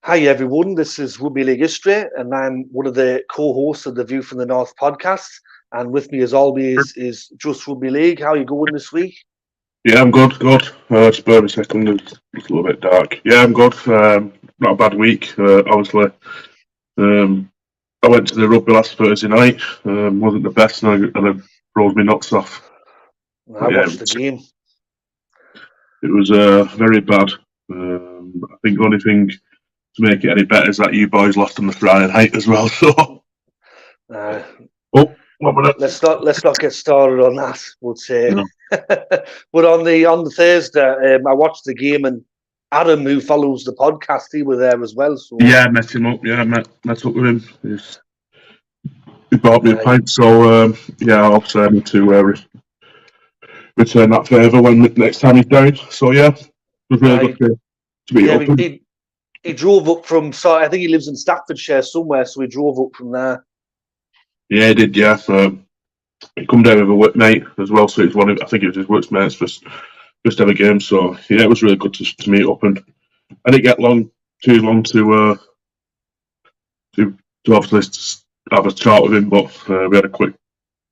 Hi everyone, this is Rugby League History, and I'm one of the co-hosts of the View from the North podcast. And with me, as always, is Just Rugby League. How are you going this week? Yeah, I'm good. Just bear with me a second. It's a little bit dark. Yeah, I'm good. Not a bad week. Obviously, I went to the rugby last Thursday night. Wasn't the best, and I rolled my nuts off. I But yeah, watched the game. it was very bad. I think the only thing to make it any better is that you boys lost on the Friday night as well. So, Uh, 1 minute. let's not get started on that. No. But on the Thursday, I watched the game, and Adam, who follows the podcast, he was there as well. So Yeah, I met him up. Yeah, I met up with him. He bought me a pint. So yeah, obviously I need to return that favour when next time he's down. So yeah, it was really good to meet up. He drove up from. So I think he lives in Staffordshire somewhere. So he drove up from there. Yeah, he did. Yeah, he come down with a workmate as well. So it's one of, I think it was his workmate's first ever game. So yeah, it was really good to meet up, and I didn't get too long to obviously have a chat with him, but we had a quick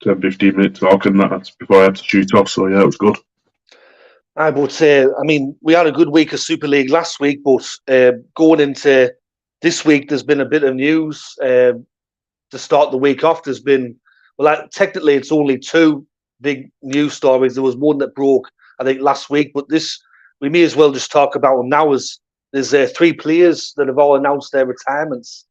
10-15 minute talk, and that's before I had to shoot off. So yeah, it was good. I would say, I mean, we had a good week of Super League last week, but going into this week, there's been a bit of news. To start the week off, there's been, technically it's only two big news stories. There was one that broke, I think, last week, but we may as well just talk about them now, as there's three players that have all announced their retirements.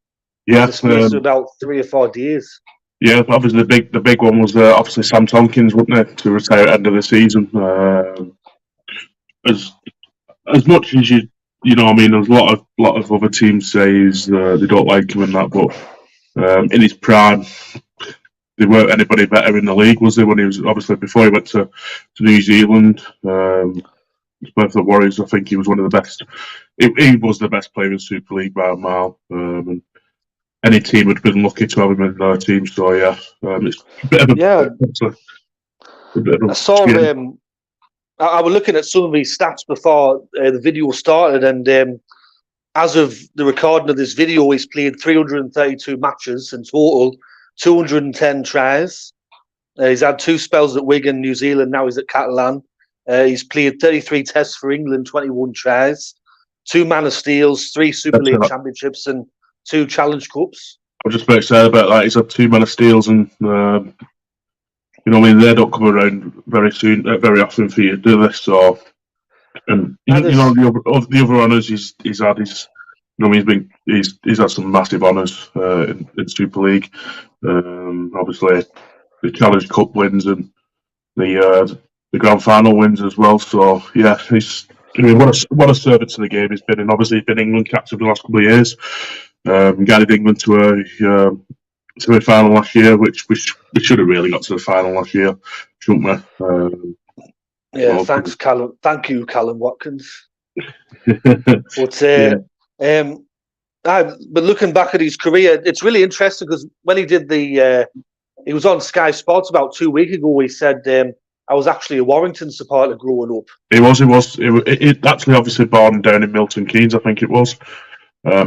Yeah. In the space of about 3 or 4 days. Yeah, obviously the big one was obviously Sam Tompkins, wasn't it, to retire at the end of the season. As much as you know, I mean, there's a lot of other teams say they don't like him and that, but in his prime, there weren't anybody better in the league, was there? When he was obviously before he went to New Zealand, both the Warriors, I think he was one of the best. He was the best player in Super League by a mile, and any team would have been lucky to have him in their team. So yeah, it's a bit of I saw. I was looking at some of his stats before the video started, and as of the recording of this video, he's played 332 matches in total, 210 tries. He's had 2 spells at Wigan, New Zealand. Now he's at Catalan. He's played 33 tests for England, 21 tries, 2 Man of Steels, 3 Super League championships, and 2 Challenge Cups. I was just about to say about that. He's had 2 Man of Steels, and you know, I mean, they don't come around very often for you to do this. So, and you know, the other honours he's had, you know, he's had some massive honours in Super League. Obviously, the Challenge Cup wins and the Grand Final wins as well. So yeah, what a servant to the game he's been, and obviously he's been England captain for the last couple of years. Guided England to a final last year, which we should have really got to the final last year, shouldn't we? Yeah, thanks, Callum. Thank you, Callum Watkins. But but looking back at his career, it's really interesting because when he did he was on Sky Sports about 2 weeks ago. He said, "I was actually a Warrington supporter growing up." He was. It actually obviously born down in Milton Keynes, I think it was.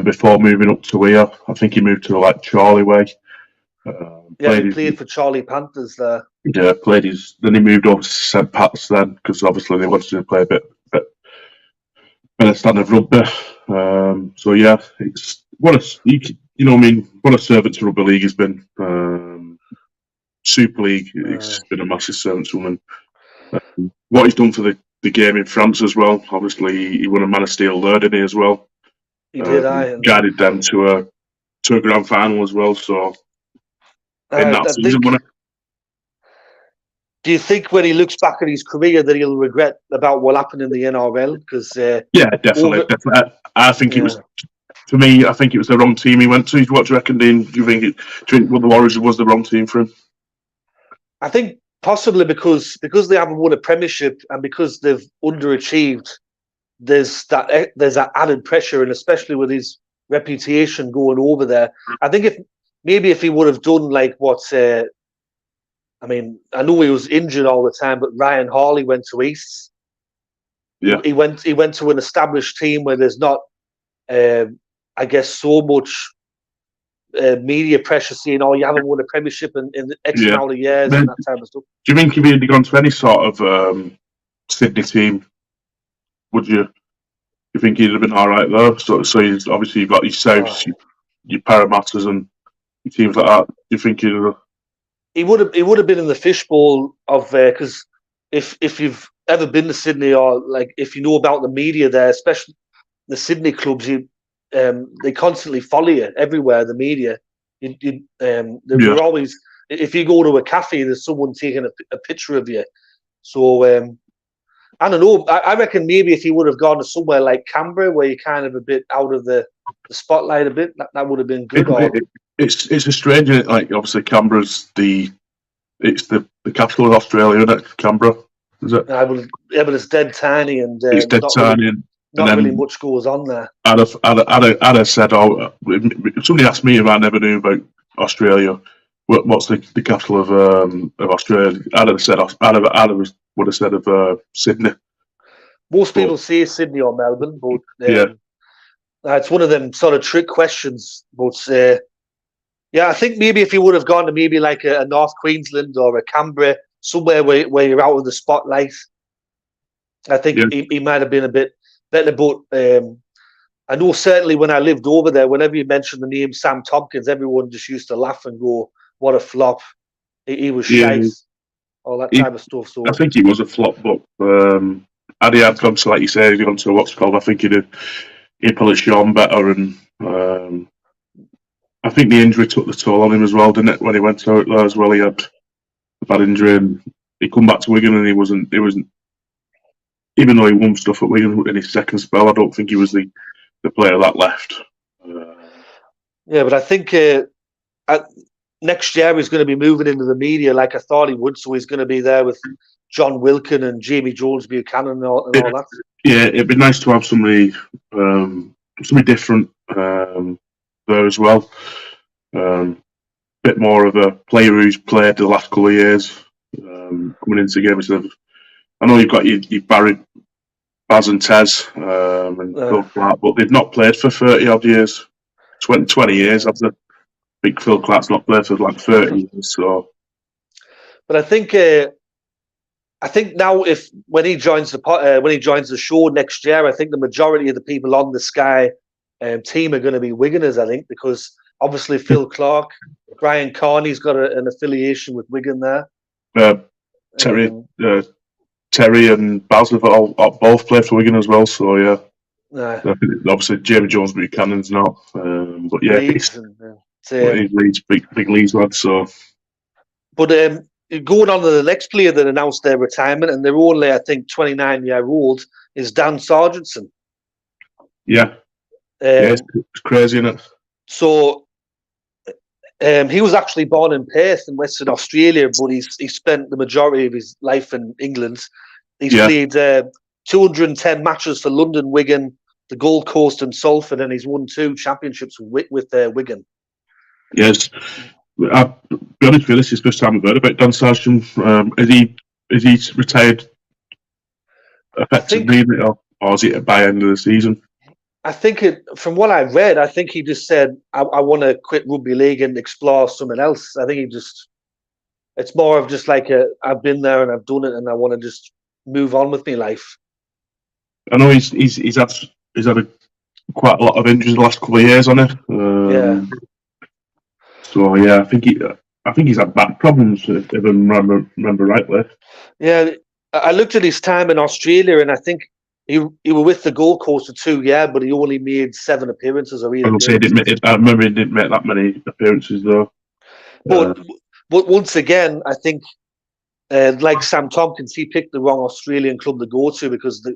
Before moving up to here, I think he moved to like Charlie Way. He played for Charlie Panthers there. Yeah, then he moved over to St Pat's then, because obviously they wanted to play a bit better standard rugby. So yeah, it's what a servant to rugby league has been. Super League, it's been a massive servant to him. And what he's done for the game in France as well. Obviously, he won a Man of Steel there, didn't he, as well? He did, guided them to a grand final as well. So in that season, do you think when he looks back at his career that he'll regret about what happened in the NRL? Because yeah, definitely. I think it was, for me, I think it was the wrong team he went to. What do you reckon, Dean? Do you think the Warriors was the wrong team for him? I think possibly because they haven't won a premiership and because they've underachieved. There's that added pressure, and especially with his reputation going over there. I think if he would have done like what, I mean, I know he was injured all the time, but Ryan Hawley went to East. Yeah, he went to an established team where there's not I guess, so much media pressure saying, "Oh, you haven't won a premiership in X amount of years," and that type of stuff. Do you think if he'd gone to any sort of Sydney team, would you? Do you think he'd have been all right there? So he's obviously you've got your Souths, your Parramatters, and your teams like that. Do you think he'd have? He would have been in the fishbowl of because if you've ever been to Sydney or like if you know about the media there, especially the Sydney clubs, they constantly follow you everywhere. The media, they're always. If you go to a cafe, there's someone taking a picture of you. So I don't know. I reckon maybe if he would have gone to somewhere like Canberra, where you're kind of a bit out of the spotlight a bit, that would have been good. It's a strange, like obviously Canberra's the capital of Australia, isn't it? Canberra, is it? Yeah, but it's dead tiny and it's dead tiny. Not really much goes on there. I'd have said, somebody asked me if I never knew about Australia. What's the capital of Australia? I'd have said would have said of Sydney. Most people say Sydney or Melbourne, but it's one of them sort of trick questions. But I think maybe if you would have gone to maybe like a North Queensland or a Canberra, somewhere where you're out of the spotlight, I think he might have been a bit better. But I know certainly when I lived over there, whenever you mentioned the name Sam Tompkins, everyone just used to laugh and go, "What a flop! He was shite," all that type of stuff. So I think he was a flop, but had he had gone to, like you say, gone to what's called, I think he'd probably shown better. And I think the injury took the toll on him as well, didn't it? When he went out there as well, he had a bad injury, and he come back to Wigan, and he wasn't. Even though he won stuff at Wigan in his second spell, I don't think he was the player that left. But I think next year he's going to be moving into the media like I thought he would. So he's going to be there with John Wilkin and Jamie Jones Buchanan and all that. Yeah, it'd be nice to have somebody different there as well. Bit more of a player who's played the last couple of years coming into the game instead of. I know you've got your Barry, Baz and Tez and Phil Clark, but they've not played for 30 odd years. 20 years, I think Phil Clark's not played for like 30 years. So, but I think now when he joins the show next year, I think the majority of the people on the Sky team are going to be Wiganers. I think because obviously Phil Clark, Brian Carney's got an affiliation with Wigan there. Terry and Baz have both played for Wigan as well. So obviously Jamie Jones Buchanan's not, but he's Leeds, big Leeds lad. So, but going on to the next player that announced their retirement, and they're only I think 29-year-old, is Dan Sargentson. It's crazy, isn't it? So he was actually born in Perth in Western Australia, but he spent the majority of his life in England. He's played 210 matches for London, Wigan, the Gold Coast, and Salford, and he's won 2 championships with Wigan. Yes, I'll be honest with you, this is the first time I've heard about Dan Sargentson. Is he retired effectively, or is it by the end of the season? I think from what I read, I think he just said, I want to quit rugby league and explore something else. I think it's more of just like I've been there and I've done it and I want to just move on with my life. I know he's had quite a lot of injuries the last couple of years on it. So I think he's had back problems if I remember rightly. Yeah, I looked at his time in Australia and I think he was with the Gold Coast for 2 years, but he only made 7 appearances. I remember he didn't make that many appearances though. But once again, I think like Sam Tompkins, he picked the wrong Australian club to go to because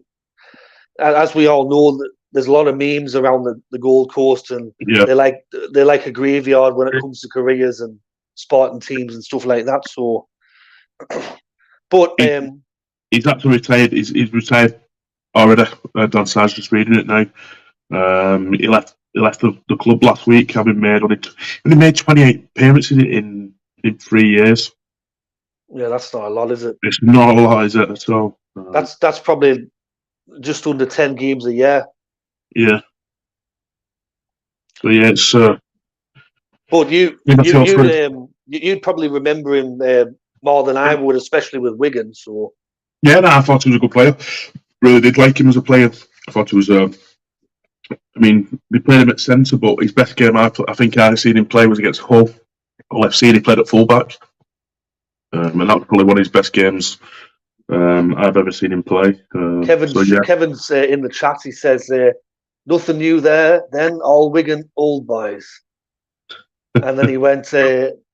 as we all know, there's a lot of memes around the Gold Coast, and they're like a graveyard when it comes to careers and sporting teams and stuff like that. So, but he's actually retired. He's retired already. Dan Sarge's just reading it now. He left the club last week, having made only made 28 appearances in 3 years. Yeah, that's not a lot, is it? It's not a lot, is it? At all. That's probably just under 10 games a year. Yeah. So yeah, it's. But you'd probably remember him more than I would, especially with Wigan. So yeah, no, I thought he was a good player. Really did like him as a player. I thought he was. I mean, they played him at centre, but his best game I think I've seen him play was against Hull FC. And he played at fullback, and that was probably one of his best games I've ever seen him play. Kevin's in the chat. He says, "Nothing new there. Then all Wigan old boys." And then he went,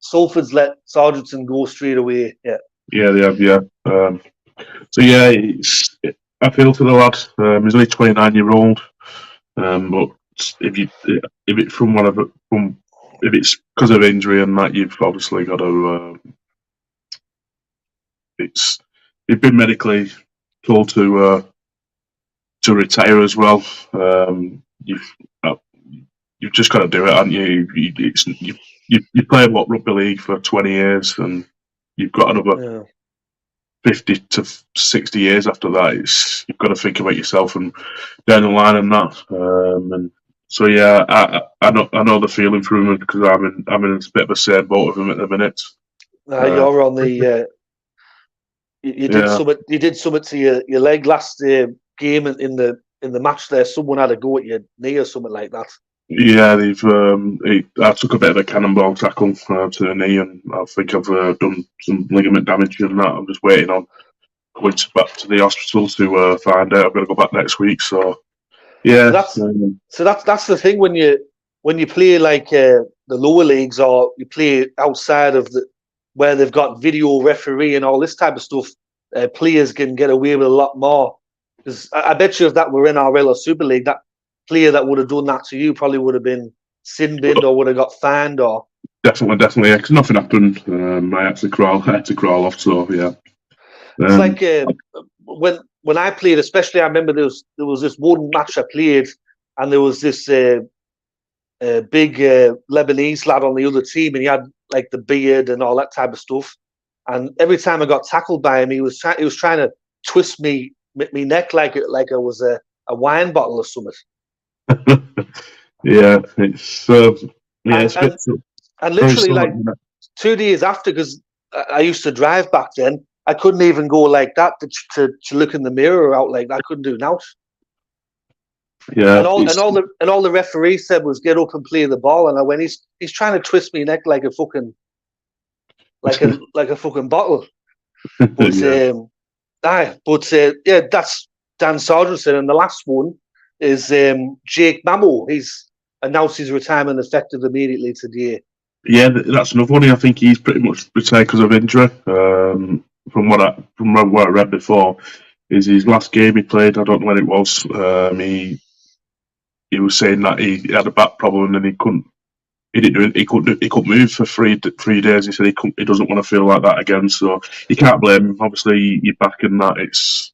"Salford's let Sargentson go straight away." Yeah. Yeah, they have. Yeah. So yeah, I feel for the lad. He's only 29-year-old. But if it's because of injury and that, you've obviously got to. You've been medically told to retire as well. You've just got to do it, haven't you? You play rugby league for 20 years, and you've got another 50 to 60 years after that. You've got to think about yourself and down the line and that. And so yeah, I know the feeling for him because I'm in a bit of a same boat with him at the minute. You're on the. You did something to your leg last game in the match there. Someone had a go at your knee or something like that. Yeah, I took a bit of a cannonball tackle to the knee, and I think I've done some ligament damage and that. I'm just waiting on going back to the hospital to find out. I've got to go back next week. So yeah, so that's the thing when you play like the lower leagues or you play outside of where they've got video referee and all this type of stuff. Players can get away with a lot more because I bet you if that were in RL or Super League, that player that would have done that to you probably would have been sin-binned or would have got fined or. Definitely, yeah, because nothing happened. I had to crawl off. So yeah, it's like when I played, especially I remember there was this one match I played, and there was this big Lebanese lad on the other team, and he had like the beard and all that type of stuff. And every time I got tackled by him, he was trying to twist me neck like it was a wine bottle or something. Yeah, it's and literally like 2 days after, because I used to drive back then, I couldn't even go like that to look in the mirror out like that. I couldn't do now. Yeah, and all the referee said was get up and play the ball, and I went, he's trying to twist me neck like a fucking bottle. But yeah, that's Dan Sargentson, and the last one is Jake Mamo. He's announced his retirement effective immediately today. Yeah, that's another one. I think he's pretty much retired because of injury. From what I read before, is his last game he played. I don't know when it was. He was saying that he had a back problem and he couldn't move for three days. He said he doesn't want to feel like that again. So you can't blame him. Obviously, you're back in that. It's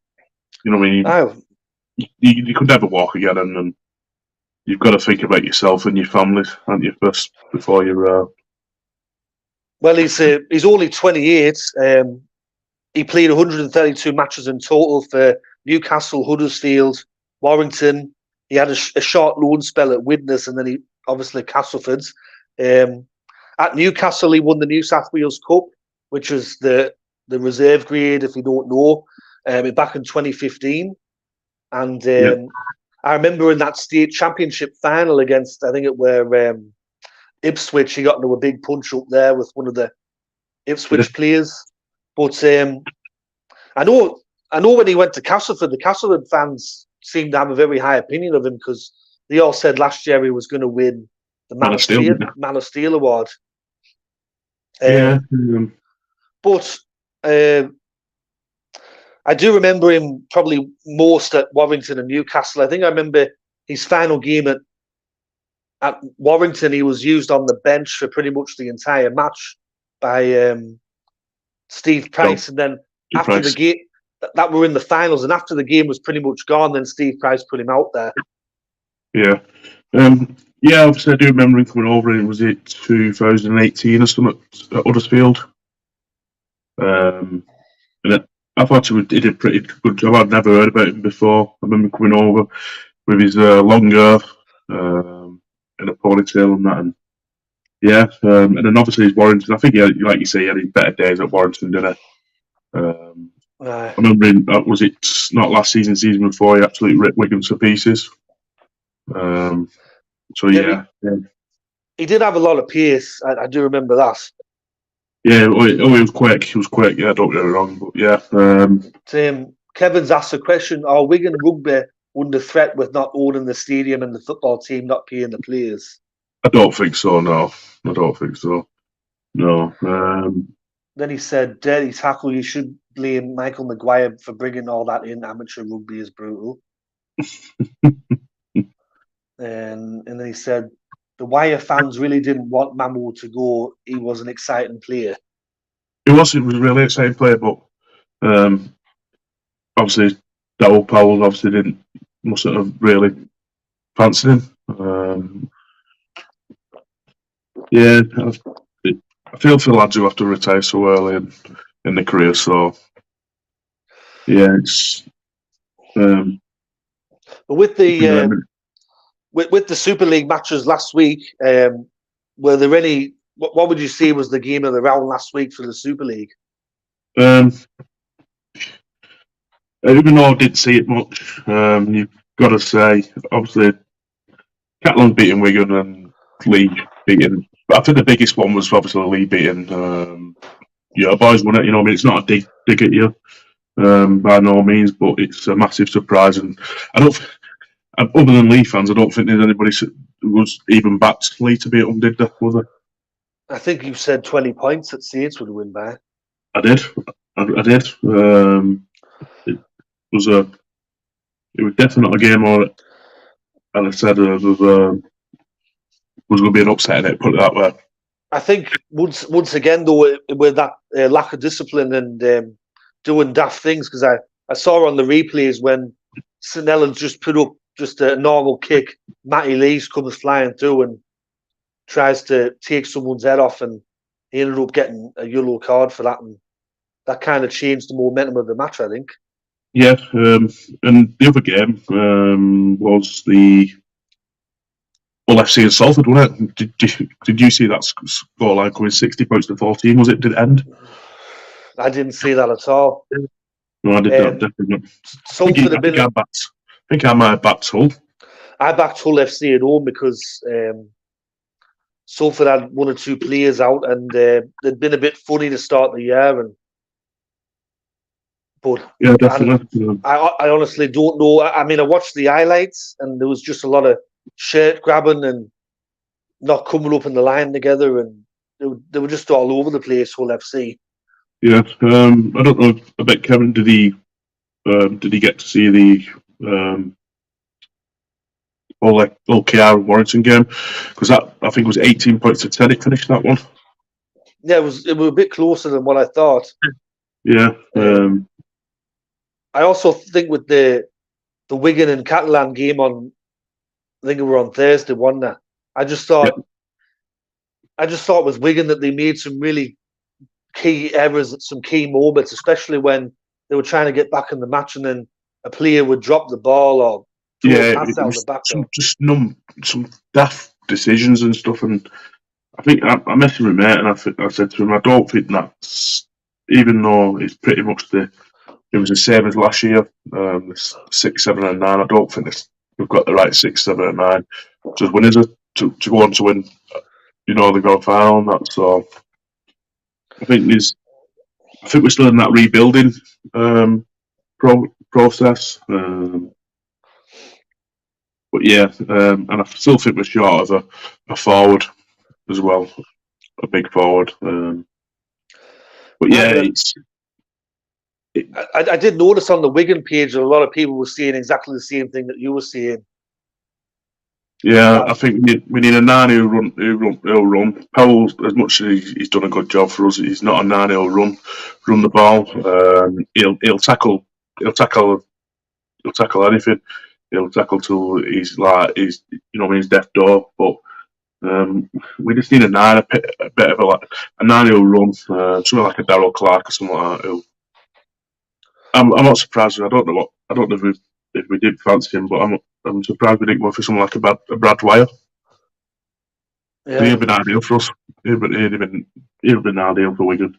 what I mean. You could never walk again, and you've got to think about yourself and your family, aren't you, first before you're. Well, he's only 28. He played 132 matches in total for Newcastle, Huddersfield, Warrington. He had a short loan spell at Widnes, and then he obviously Castleford. At Newcastle, he won the New South Wales Cup, which is the reserve grade, if you don't know, back in 2015. And I remember in that state championship final against, I think it were Ipswich, he got into a big punch up there with one of the Ipswich players. But I know when he went to Castleford, the Castleford fans seemed to have a very high opinion of him because they all said last year he was going to win the Man of Steel award. But I do remember him probably most at Warrington and Newcastle. I think I remember his final game at Warrington. He was used on the bench for pretty much the entire match by Steve Price, and then after the game, that were in the finals, and after the game was pretty much gone, then Steve Price put him out there. Yeah. Obviously I do remember him coming over. Was it 2018 or something at Huddersfield? And I thought he did a pretty good job. I'd never heard about him before. I remember coming over with his long hair. in a ponytail and that. And yeah, and then obviously his Warrington. I think, like you say, he had his better days at Warrington, didn't he? I remember was it not last season, season before, he absolutely ripped Wigan to pieces. So yeah. He did have a lot of pace. I do remember that. Yeah, he was quick. He was quick. Yeah, don't get me wrong, but yeah. Kevin's asked a question: are Wigan Rugby under threat with not owning the stadium and the football team not paying the players? I don't think so. No, I don't think so. No. Then he said, "Dirty tackle. You should blame Michael Maguire for bringing all that in. Amateur rugby is brutal." and then he said, "The Wire fans really didn't want Mamu to go. He was an exciting player." He was a really exciting player, but obviously Darryl Powell mustn't have really fancied him. Yeah, I feel for lads who have to retire so early in their career. So yeah, it's. But with the Super League matches last week, were there any? What would you say was the game of the round last week for the Super League? Even though I didn't see it much, you've got to say, obviously, Catalan beating Wigan and Lee beating. But I think the biggest one was obviously Lee beating. Boys won it. You know, I mean, it's not a dig at you by no means, but it's a massive surprise. And I don't, other than Lee fans, I don't think there's anybody who was even backed Lee to beat them. Did there? Was there? I think you said 20 points that Saints would win by. I did. It was definitely not a game where, and I said was going to be an upset in it. Put it that way. I think once again though, with that lack of discipline and doing daft things, because I saw on the replays when St Helens just put up just a normal kick, Matty Lees comes flying through and tries to take someone's head off, and he ended up getting a yellow card for that, and that kind of changed the momentum of the match, I think. Yeah, and the other game was the Hull FC and Salford, wasn't it? Did you see that scoreline coming 60 points to 14? Was it? Did it end? I didn't see that at all. No, I did not. Definitely not. I think I might have backed Hull. I backed Hull FC at home because Salford had one or two players out, and they'd been a bit funny to start the year. But yeah, definitely. I honestly don't know. I mean, I watched the highlights, and there was just a lot of shirt grabbing and not coming up in the line together, and they were just all over the place. Hull FC. Yeah, I don't know. I bet Kevin did he get to see the KR Warrington game, because that I think was 18 points to 10. It finished that one. Yeah, it was a bit closer than what I thought. Yeah. I also think with the Wigan and Catalan game on, I think it were on Thursday, wasn't it? I just thought with Wigan that they made some really key errors at some key moments, especially when they were trying to get back in the match and then a player would drop the ball or pass out the back. Some daft decisions and stuff. And I think I messaged with my mate and I said to him, I don't think that's, even though it's pretty much it was the same as last year, 6, 7, and 9. I don't think we've got the right 6, 7, and 9 to winners to go on to win. The grand final and that. So I think we're still in that rebuilding process. But yeah, and I still think we're short of a forward as well, a big forward. But yeah, I did notice on the Wigan page that a lot of people were saying exactly the same thing that you were saying. Yeah, I think we need a 9 who'll run. Powell, as much as he's done a good job for us, he's not a 9 who'll run the ball. He'll tackle anything. He'll tackle till he's deaf door. But we just need a 9, a bit of a 9 who'll run, something like a Darryl Clark or something like that. I'm not surprised. I don't know if we did fancy him, but I'm surprised we didn't go for someone like a Brad Wire. So he'd have been ideal for us. He'd have been ideal for Wigan.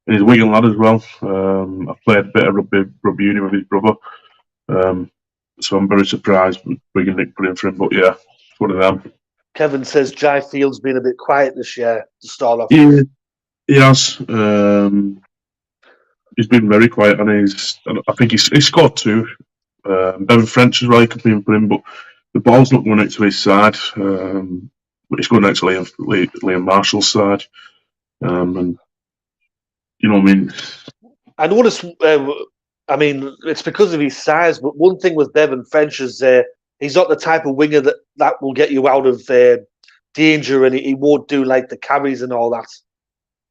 And he's a Wigan lad as well. I've played a bit of rugby union with his brother. So I'm very surprised Wigan didn't put in for him. But yeah, it's one of them. Kevin says Jai Field's been a bit quiet this year to start off. Yeah, he has. He's been very quiet, and I think he's scored two. Bevan French as well, he could be in for him, but the ball's not going out to his side. But it's going out to Liam Marshall's side. And you know what I mean? I noticed, it's because of his size, but one thing with Bevan French is he's not the type of winger that will get you out of danger, and he won't do like the carries and all that.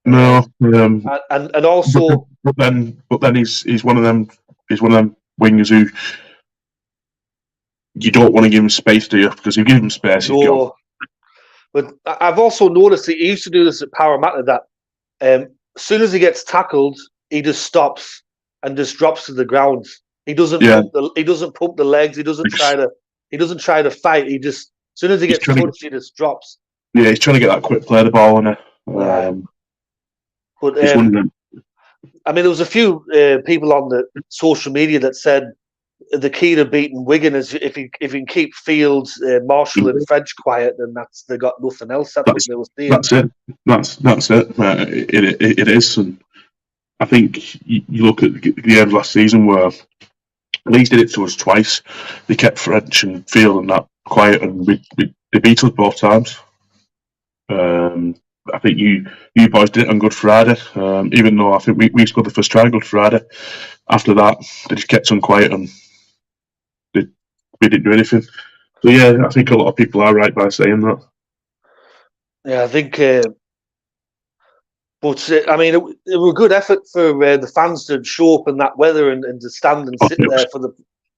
No, and also, but then he's one of them. He's one of them wingers who you don't want to give him space, do you? Because if you give him space, he's gone. But I've also noticed that he used to do this at Parramatta. That as soon as he gets tackled, he just stops and just drops to the ground. He doesn't. He doesn't pump the legs. He doesn't try to fight. He just as soon as he gets touched, he just drops. Yeah, he's trying to get that quick play the ball on it. But there was a few people on the social media that said the key to beating Wigan is if you can keep Fields, Marshall, and French quiet, then they got nothing else. That's what they were saying. That's it. It is, and I think you look at the end of last season where Leeds did it to us twice. They kept French and Field and that quiet, and they beat us both times. I think you boys did it on Good Friday, even though I think we scored the first try on Good Friday. After that, they just kept on quiet and we didn't do anything. So yeah, I think a lot of people are right by saying that. Yeah, I think. But it was a good effort for the fans to show up in that weather and to stand and sit there for the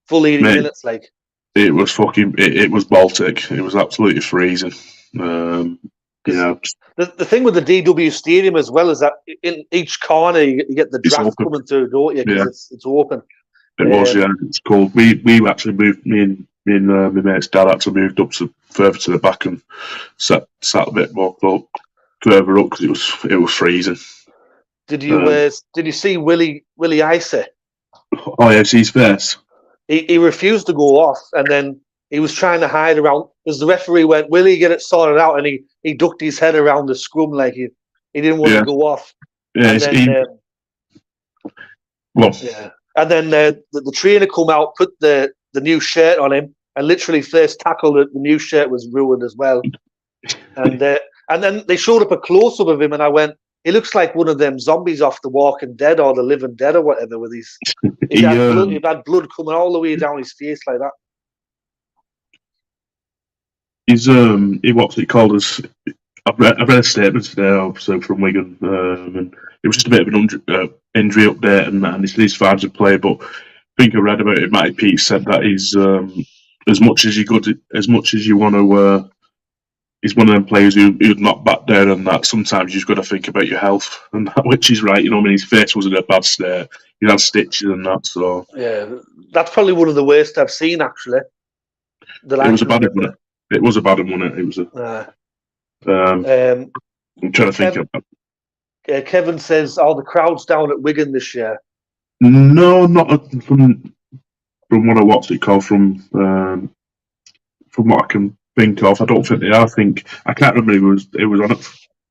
full 80 minutes. Like it was it was Baltic. It was absolutely freezing. The thing with the DW Stadium as well is that in each corner you get the draft coming through, don't you? Because it's open. It was, yeah. It's cold. We actually moved. Me and my mate's dad actually moved up further to the back and sat a bit more further up because it was freezing. Did you see Willie Icy? Oh yeah, see his face. He refused to go off, and then he was trying to hide around because the referee went, "Willie, get it sorted out," and he ducked his head around the scrum like he didn't want to go off. Yeah, and then the trainer come out, put the new shirt on him, and literally first tackle the new shirt was ruined as well. And then they showed up a close up of him, and I went, he looks like one of them zombies off The Walking Dead or The Living Dead or whatever. With his, he had blood coming all the way down his face like that. He's what's it called as I've read a statement today, obviously from Wigan, and it was just a bit of an injury update, and his fans to play. But I think I read about it. Matty Pete said that he's as much as you want to. He's one of them players who'd not back down, and that sometimes you've got to think about your health, and that, which is right. You know, his face was in a bad state. He had stitches and that. So yeah, that's probably one of the worst I've seen actually. It was a bad one. It was a bad one. It was a. I'm trying to think of that. Kevin says, "Are the crowds down at Wigan this year?" No, not from what I what's it called from what I can think of. I don't think they are. I can't remember. It was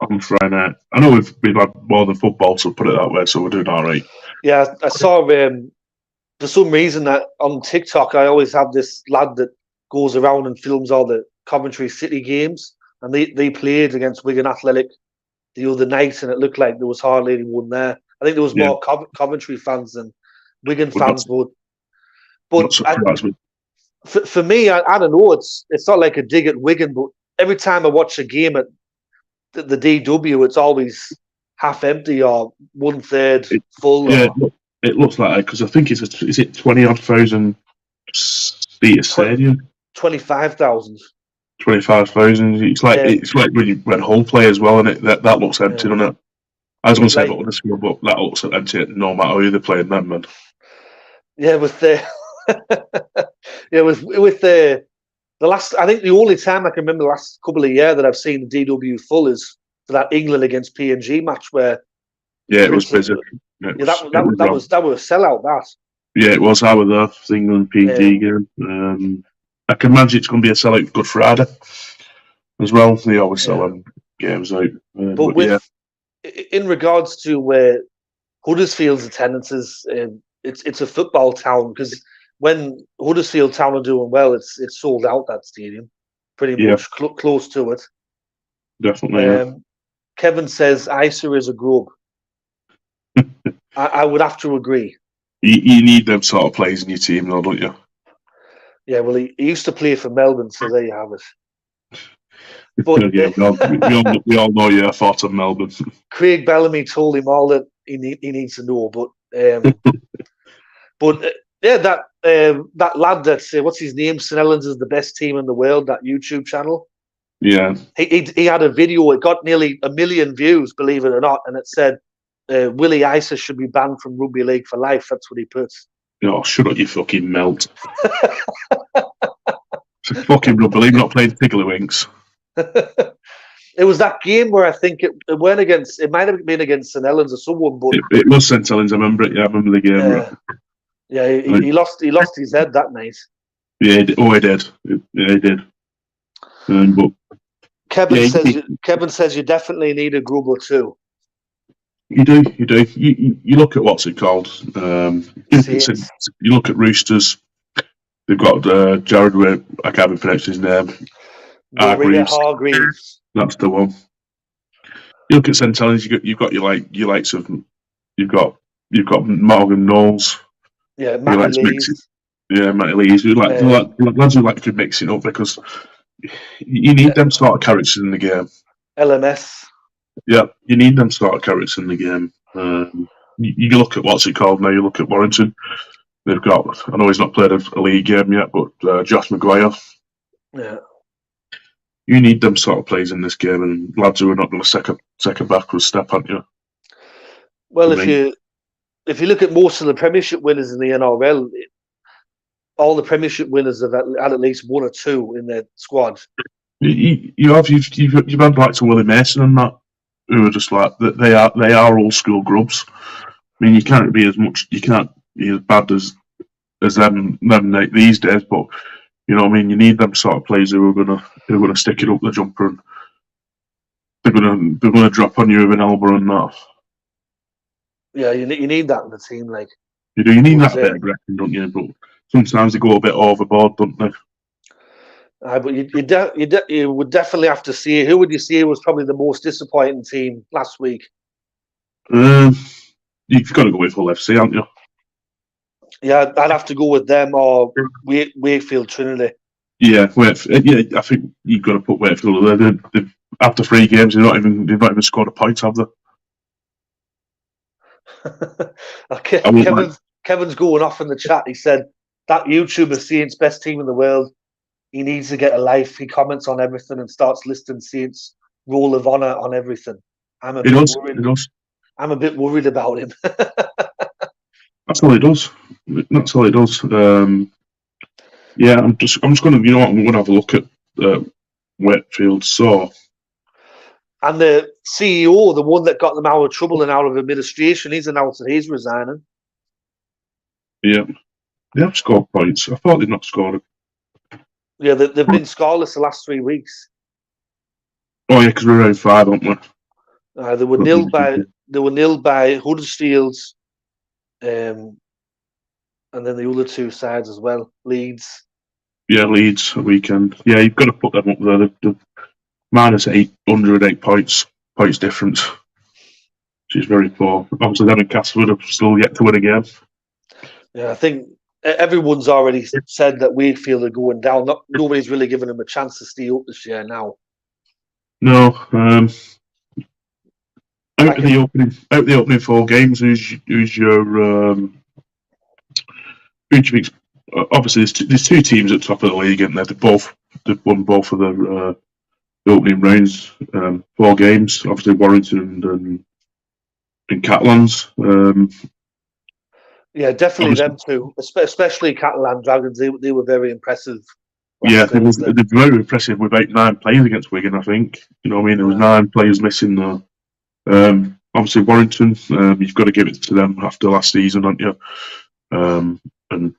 on Friday night. I know we've had more than football, so put it that way. So we're doing all right. Yeah, I saw for some reason that on TikTok I always have this lad that goes around and films all the Coventry City games, and they played against Wigan Athletic the other night, and it looked like there was hardly anyone there. I think there was more Coventry fans than Wigan fans, but for me, I don't know. It's not like a dig at Wigan, but every time I watch a game at the DW, it's always half empty or 1/3 full. Yeah, it looks like it because I think is it 20,000 seat stadium? 25,000. 25,000. It's like when Hull play as well, and that looks empty, doesn't it? I was going to say about Huddersfield, but that looks empty no matter who they're playing them, man. Yeah, with the with the I think the only time I can remember the last couple of years that I've seen the DW full is for that England against PNG match where it was busy. That was a sellout. That it was. I was there for the England PNG game. I can imagine it's going to be a sellout Good Friday as well. They always sell them games out. In regards to Huddersfield's attendances, it's a football town because when Huddersfield Town are doing well, it's sold out, that stadium, pretty much close to it. Definitely. Kevin says ISA is a grub. I would have to agree. You need them sort of players in your team, though, don't you? Yeah, well, he used to play for Melbourne, so there you have it. But we all know your thoughts on Melbourne. Craig Bellamy told him all that he needs to know, but that lad that's what's his name? St Helens is the best team in the world. That YouTube channel. Yeah, he had a video. It got nearly 1 million views, believe it or not, and it said Willie Isa should be banned from rugby league for life. That's what he puts. Oh, shut up, you fucking melt! It's a fucking rugby league. Not playing Tiddlywinks. It was that game where I think it went against. It might have been against St Helens or someone, but it was St Helens. I remember it. Yeah, I remember the game. Right. Yeah, he lost his head that night. Yeah, he did. Yeah, he did. But Kevin says you definitely need a grub or two. You do. You look at what's it called. You look at Roosters. They've got Jared. I can't even pronounce his name. Hargreaves. That's the one. You look at St Helens. You've got your likes of. You've got Morgan Knowles. Yeah, Matty Lees. Matty Lees. Lads who like to mix it up because you need them sort of characters in the game. LMS. Yeah, you need them sort of characters in the game. You look at what's it called now. You look at Warrington. They've got. I know he's not played a league game yet, but Josh Maguire. Yeah. You need them sort of players in this game, and lads who are not going to take a backwards step, aren't you? Well, if you look at most of the Premiership winners in the NRL, all the Premiership winners have had at least one or two in their squad. You've had like to Willie Mason and that, who are just like they are old school grubs. I mean, you can't be as bad as them these days, but you know what I mean. You need them sort of players who are gonna stick it up the jumper and they're gonna drop on you with an elbow and that. Yeah, you need that in the team, like you do. You need that bit of aggression, don't you? But sometimes they go a bit overboard, don't they? But you would definitely have to see. Who would you say was probably the most disappointing team last week? You've got to go with Hull FC, haven't you? Yeah, I'd have to go with them or Wakefield Trinity. Yeah, I think you've got to put Wakefield there. After 3 games, they've not even scored a point, have they? Okay, Kevin's going off in the chat. He said that YouTuber Saints best team in the world. He needs to get a life. He comments on everything and starts listing Saints' role of honour on everything. I'm a bit worried about him. That's all he does. Yeah, I'm just going to, I'm going to have a look at Wakefield. So, and the CEO, the one that got them out of trouble and out of administration, he's announced that he's resigning. Yeah, they have scored points. I thought they'd not scored. Yeah, they've been scoreless the last 3 weeks. Oh yeah, because we're around 5, aren't we? They were nilled by Huddersfield's, and then the other 2 sides as well. Leeds. Yeah, Leeds a weekend. Yeah, you've got to put them up there. The minus 808 points difference, which is very poor. Obviously, them and Castlewood have still yet to win a game. Yeah, I think everyone's already said that Wakefield are going down. Nobody's really given them a chance to stay up this year now. No. Out of the opening 4 games, who's your who do you think? Obviously, there's 2 teams at the top of the league, and they've won both of the opening rounds. 4 games, obviously Warrington and Catalans. Yeah, definitely them 2, especially Catalan Dragons. They were very impressive Yeah, they're very impressive with 9 players against Wigan, I think. You know what I mean? There was 9 players missing there. Obviously, Warrington, you've got to give it to them after last season, haven't you? And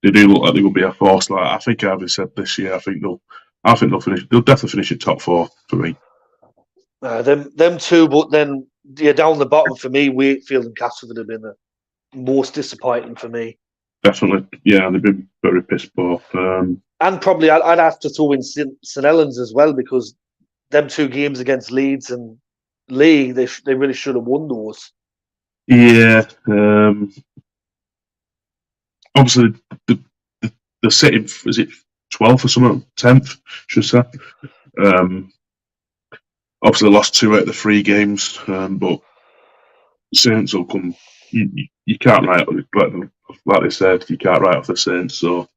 they do look like they will be a force. Like I think I've said this year, I think they'll finish. They'll definitely finish at top 4 for me. Them two, but then down the bottom for me, Wakefield and Castleford have been the most disappointing for me. Definitely, yeah, they've been very pissed off. And probably I'd have to throw in St Helens as well, because them 2 games against Leeds and Lee, they really should have won those. Yeah, obviously the sitting, is it 12th or something, 10th, should I say. Obviously lost 2 out of the 3 games, but Saints will come. You can't write, like they said, you can't write off the Saints, so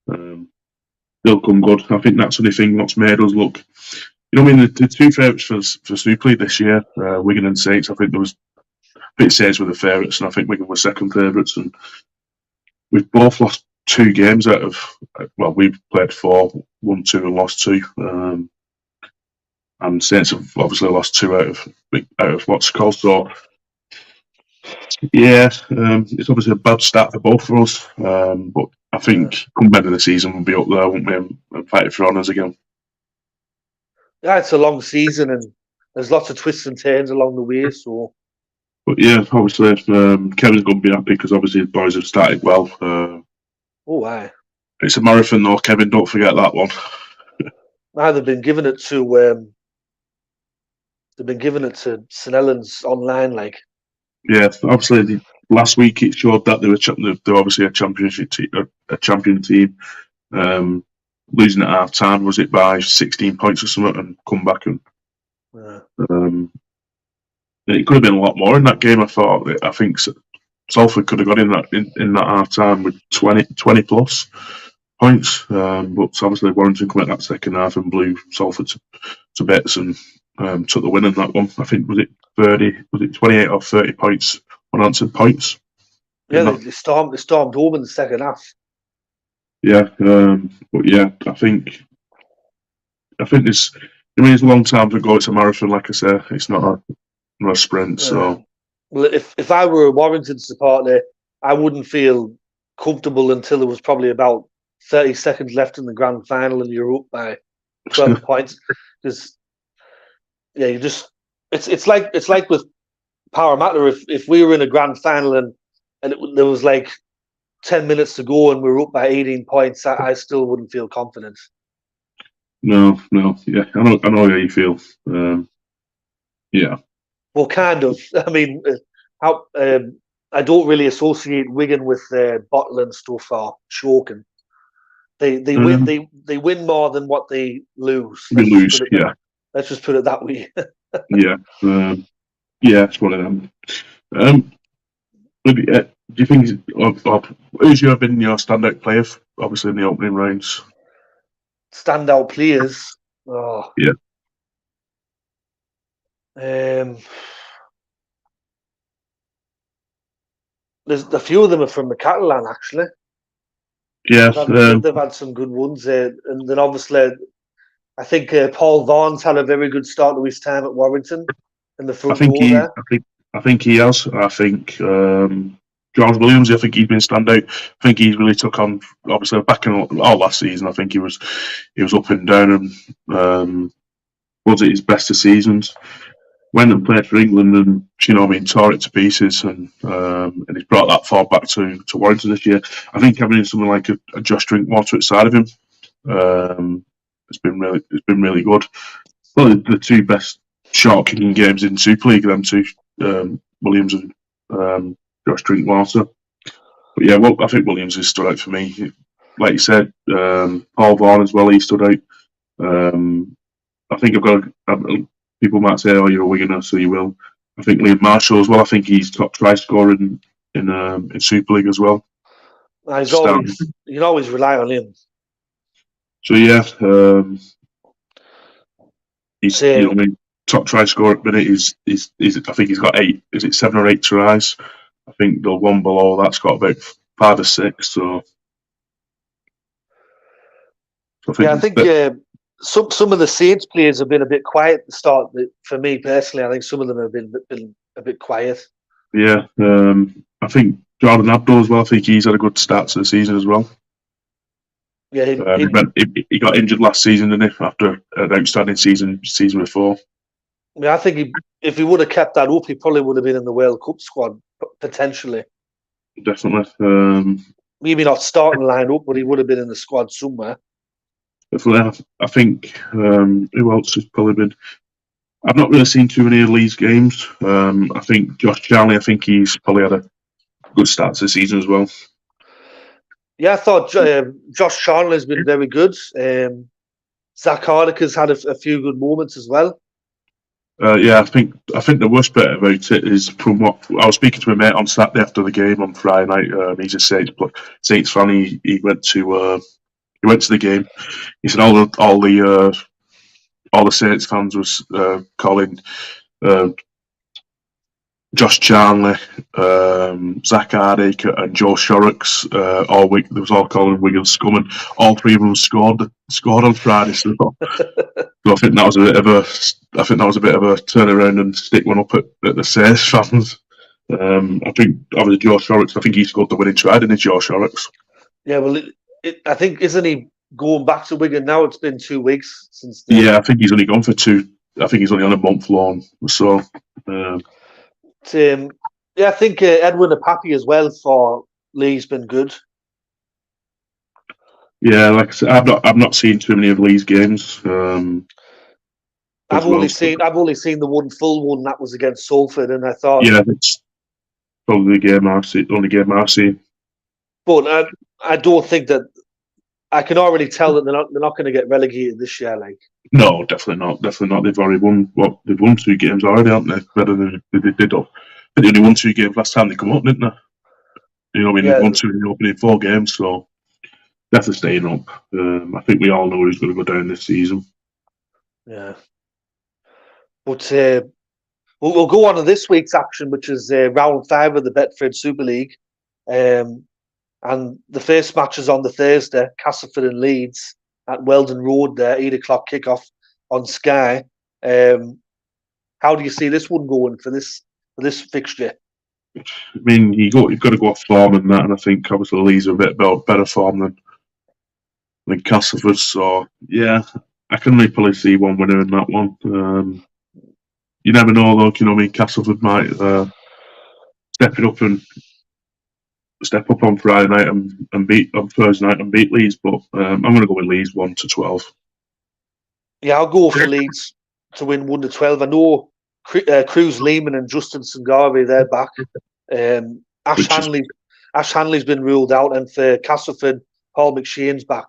they'll come good. I think that's the only thing that's made us look. You know what I mean? The 2 favourites for Super League this year, Wigan and Saints. I think there was a bit Saints were the favourites, and I think Wigan were second favourites. And we've both lost 2 games out of. Well, we've played 4, won 2 and lost 2. And Saints have obviously lost 2 out of what's called. So yeah, it's obviously a bad start for both of us. But I think come back to the season, we'll be up there, won't we, and fighting for honours again. Yeah, it's a long season, and there's lots of twists and turns along the way. So, but yeah, obviously Kevin's going to be happy because obviously the boys have started well. Aye. It's a marathon, though, Kevin. Don't forget that one. They've been giving it to. They've been giving it to St Helens online, like. Yeah, obviously last week it showed that they were obviously a championship a champion team. Losing at half time, was it by 16 points or something, and come back and it could have been a lot more in that game. I think Salford could have got in that half time with 20 plus points, but obviously Warrington came at that second half and blew Salford to bits and took the win in that one. I think was it 28 or 30 points, unanswered points. Yeah, they stormed home in the second half. Yeah, but yeah, I think this. I mean, it's a long time to go. It's a marathon, like I said. It's not a sprint. So, well, if I were a Warrington supporter, I wouldn't feel comfortable until there was probably about 30 seconds left in the grand final, and you're up by 12 points. Because you just it's like with Parramatta. If we were in a grand final and there was like 10 minutes to go and we're up by 18 points, I still wouldn't feel confident. No, yeah, I know how you feel. Yeah. Well, kind of. I mean, I don't really associate Wigan with bottling stuff or choking. They win more than what they lose. Yeah. Let's just put it that way. Yeah. Yeah, it's one of them. Do you think who's been your standout player? Obviously, in the opening rounds. Standout players. Oh. Yeah. There's a few of them are from the Catalan, actually. Yeah, they've had some good ones, and then obviously, I think Paul Vaughan's had a very good start to his time at Warrington in the front row there. I think he has. I think George Williams. I think he's been standout. I think he's really took on. Obviously, back in all last season, I think he was up and down, and was it his best of seasons? Went and played for England, and tore it to pieces, and he's brought that forward back to Warrington this year. I think having someone like a Josh Drinkwater outside of him, it's been really good. Well, the 2 best short kicking games in Super League, them 2, Williams and Josh Drinkwater. But yeah, well, I think Williams has stood out for me. Like you said, Paul Vaughan as well. He stood out. I think people might say, "Oh, you're a Wiganer, so you will." I think Liam Marshall as well. I think he's top try scorer in Super League as well. You can always rely on him. So yeah, he's top try scorer at the minute. He's I think he's got 8. Is it 7 or 8 tries? I think the one below that's got about 5 or 6. So I think some of the Saints players have been a bit quiet at the start. For me personally, I think some of them have been a bit quiet. Yeah, I think Jordan Abdul as well. I think he's had a good start to the season as well. Yeah, he got injured last season, didn't he? After an outstanding season before. I think if he would have kept that up, he probably would have been in the World Cup squad potentially. Definitely. Maybe not starting lineup, but he would have been in the squad somewhere. Definitely. I think who else has probably been. I've not really seen too many of Lee's games. I think Josh Charlie. I think he's probably had a good start to the season as well. Yeah, I thought Josh Charnley's been very good. Zach Hardiker's had a few good moments as well. I think the worst bit about it is from what I was speaking to a mate on Saturday after the game on Friday night. He's a Saints fan. He went to the game. He said all the Saints fans was calling Josh Charnley, Zach Hardiker, and Joe Shorrocks all week. They was all calling Wigan scum, and all three of them scored on Friday. So I think that was a bit of a turnaround and stick one up at the Saints fans. I think obviously Joe Shorrocks. I think he scored the winning try, didn't he, Joe Shorrocks? Yeah, well, I think isn't he going back to Wigan now? It's been 2 weeks since. Yeah, I think he's only gone for 2. I think he's only on a month loan. So. I think Edwin Apapi as well for Lee's been good. Yeah, like I said, I've not seen too many of Lee's games. I've only seen the one full one that was against Salford, and I thought it's probably the only game I've seen. But I don't think that I can already tell that they're not going to get relegated this year. Like no, definitely not. They've already won. They've won 2 games already, haven't they? Better than they did. They only won 2 games last time they come up, didn't they? You know, they've won 2 in the opening 4 games, so definitely staying up. I think we all know who's going to go down this season. Yeah, but we'll go on to this week's action, which is round 5 of the Betfred Super League, and the first match is on the Thursday, Castleford and Leeds at Weldon Road. There, 8:00 kickoff on Sky. How do you see this one going for this fixture? I mean, you've got to go off form and that, and I think obviously Leeds are a bit better form than Castleford. So yeah, I can really probably see one winner in that one. You never know, though. You know, I mean, Castleford might step up on Friday night and beat on Thursday night and beat Leeds. But I'm going to go with Leeds 1-12. Yeah, I'll go for Leeds to win 1-12. I know Cruz Lehman and Justin Sangari, they're back. Ash Hanley's been ruled out, and for Castleford, Paul McShane's back.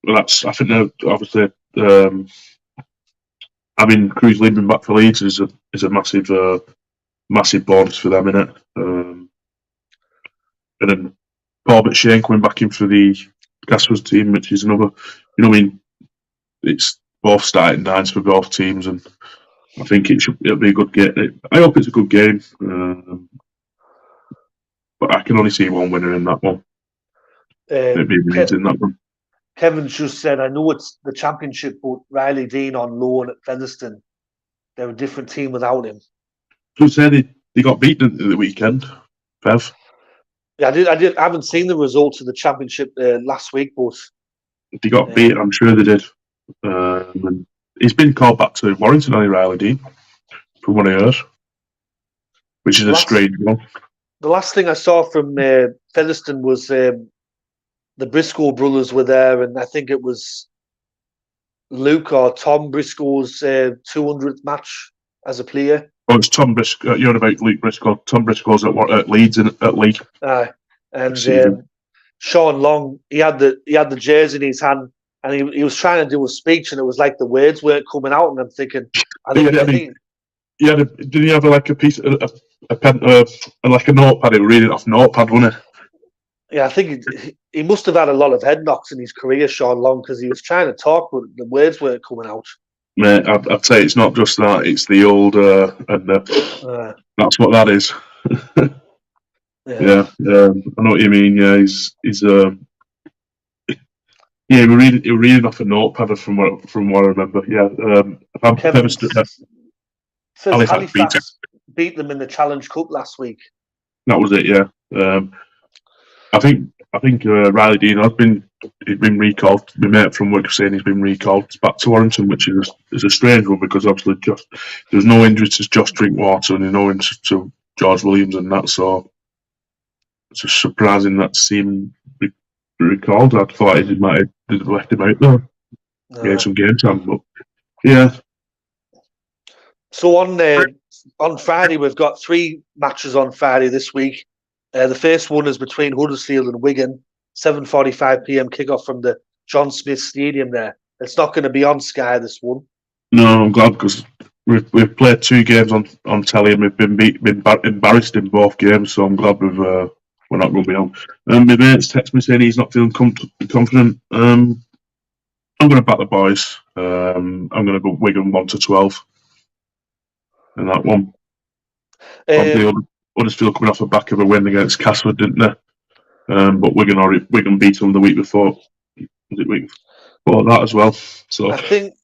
Well, I think they're obviously. Having Cruz Lehman back for Leeds is a massive bonus for them, innit? And then Paul McShane coming back in for the Castleford team, which is another. You know, what I mean, it's both starting nines for both teams, and I think it'll be a good game. I hope it's a good game, but I can only see one winner in that one. Maybe Leeds in that one. Kevin's just said, I know it's the Championship, but Riley Dean on loan at Featherstone. They're a different team without him. So said they got beaten at the weekend, Fev. Yeah, I haven't seen the results of the Championship last week, but they got beat. I'm sure they did. And he's been called back to Warrington, Riley Dean, from what I heard, which is a strange one. The last thing I saw from Featherstone was the Briscoe brothers were there, and I think it was Luke or Tom Briscoe's 200th match as a player. Oh, it's Tom Briscoe. You're on about Luke Briscoe. Tom Briscoe's at Leeds at League. And Sean Long, he had the jersey in his hand, and he was trying to do a speech, and it was like the words weren't coming out, and I'm thinking, did he have like a piece of a pen, like a notepad? He was reading it off notepad, wasn't it? Yeah, I think he must have had a lot of head knocks in his career, Sean Long, because he was trying to talk, but the words weren't coming out. Mate, I'd say it's not just that; it's the old, and that's what that is. Yeah, I know what you mean. Yeah, he's Yeah, we're reading off a notepad from what I remember. Yeah, Kevin says Halifax beat it. Halifax beat them in the Challenge Cup last week. That was it. Yeah, I think Riley Dean he's been recalled. My mate from work saying he's been recalled back to Warrington, which is a strange one because obviously there's no injury to Josh Drinkwater and no injury to George Williams and that. So it's just surprising that to see him be recalled. I thought he might have left him out there. Yeah, some game time, but yeah. So on Friday we've got 3 matches on Friday this week. The first one is between Huddersfield and Wigan, 7:45 p.m. kickoff from the John Smith Stadium. There, it's not going to be on Sky. This one. No, I'm glad because we've played 2 games on telly and we've been embarrassed in both games. So I'm glad we're not going to be on. My mate's text me saying he's not feeling confident. I'm going to back the boys. I'm going to go Wigan 1-12 in that one. Huddersfield coming off the back of a win against Castleford, didn't they? But Wigan beat them the week before. Was it week before that as well? So I think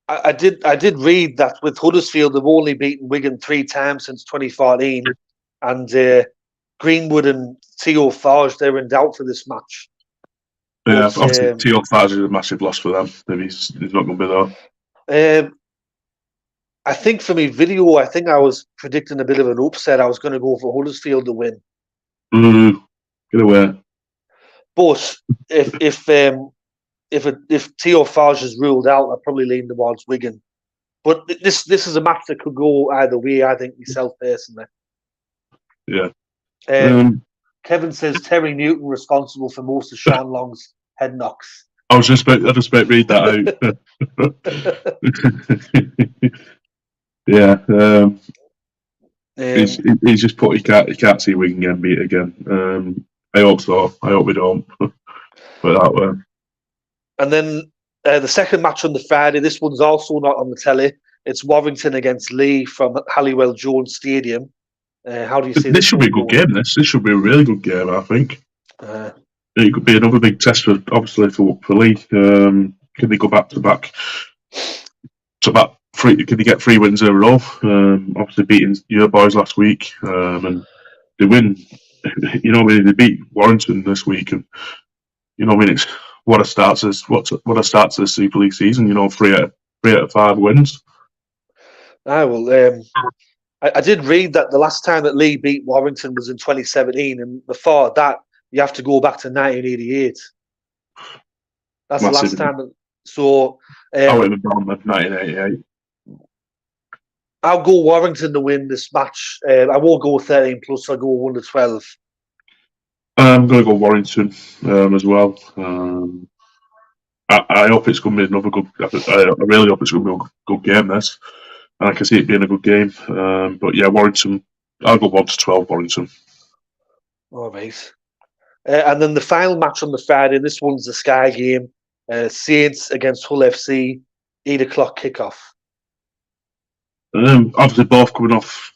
I did read that with Huddersfield they've only beaten Wigan 3 times since 2014, and Greenwood and Theo Farge they're in doubt for this match. Yeah, obviously Theo Farge is a massive loss for them. Maybe he's not going to be there. I think for me video, I think I was predicting a bit of an upset. I was going to go for Huddersfield to win. Get away. But if Theo Farge is ruled out, I'd probably lean towards Wigan. But this is a match that could go either way. I think myself personally. Yeah. Kevin says Terry Newton responsible for most of Sean Long's head knocks. I just about to read that out. Yeah, he's just put he can't see Wigan getting beat again. I hope so. I hope we don't. But that way. And then the second match on the Friday. This one's also not on the telly. It's Warrington against Leigh from Halliwell Jones Stadium. How do you see this? Should be a good game. This should be a really good game. I think it could be another big test for Leigh. Can they go back to back? Can they get 3 wins in a row? Obviously beating your boys last week, and they win. They beat Warrington this week, and it's what a start to the Super League season. 3 out of 5 wins. I did read that the last time that Leigh beat Warrington was in 2017, and before that, you have to go back to 1988. That's massive. The last time. So I would have gone with 1988. I'll go Warrington to win this match. I won't go 13 plus. I'll go 1-12. I'm going to go Warrington as well. I hope it's going to be another good. I really hope it's going to be a good game. This, and I can see it being a good game. But yeah, Warrington. I'll go 1-12 Warrington. All right. And then the final match on the Friday. This one's the Sky game. Saints against Hull FC. 8 o'clock kickoff. Obviously, both coming off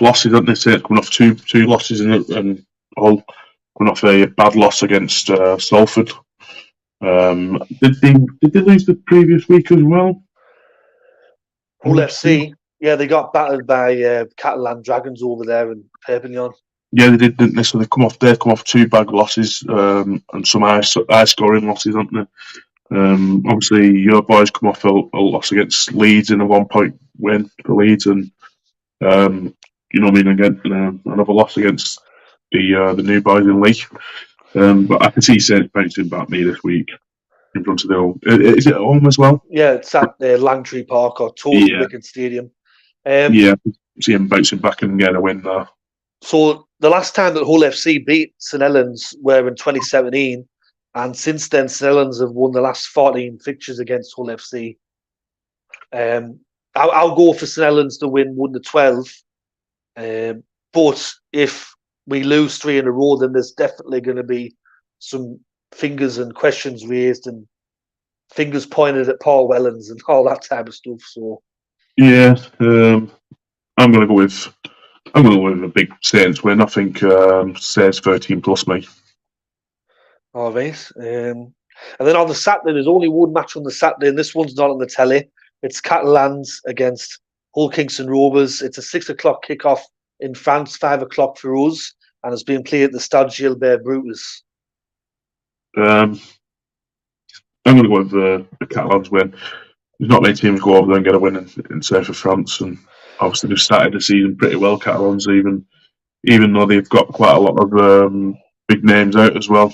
losses, aren't they? Saints coming off two losses and Hull coming off a bad loss against Salford. Did they lose the previous week as well? Hull FC, yeah, they got battered by Catalan Dragons over there in Perpignan. Yeah, they did, didn't they? So they'd come off 2 bad losses and some high scoring losses, haven't they? Obviously, your boys come off a loss against Leeds in a 1-point win for Leeds, and again another loss against the new boys in League. But I can see Saints bouncing back me this week in front of the home. Is it at home as well? Yeah, it's at Langtree Park or Tony Wigan Stadium. Yeah, see him bouncing back and getting a win there. So the last time that Hull FC beat St Helens were in 2017. And since then, St Helens have won the last 14 fixtures against Hull FC. I'll go for St Helens to win 1-12. But if we lose 3 in a row, then there's definitely going to be some fingers and questions raised and fingers pointed at Paul Wellens and all that type of stuff. So yeah, I'm going to go with a big Saints win. I think Saints 13 plus me. All right. And then on the Saturday, there's only one match on the Saturday, and this one's not on the telly. It's Catalans against Hull Kingston Rovers. It's a 6 o'clock kickoff in France, 5 o'clock for us, and it's being played at the Stade Gilbert Brutus. I'm going to go with the Catalans win. There's not many teams go over there and get a win in south of France, and obviously they've started the season pretty well. Catalans, even though they've got quite a lot of big names out as well.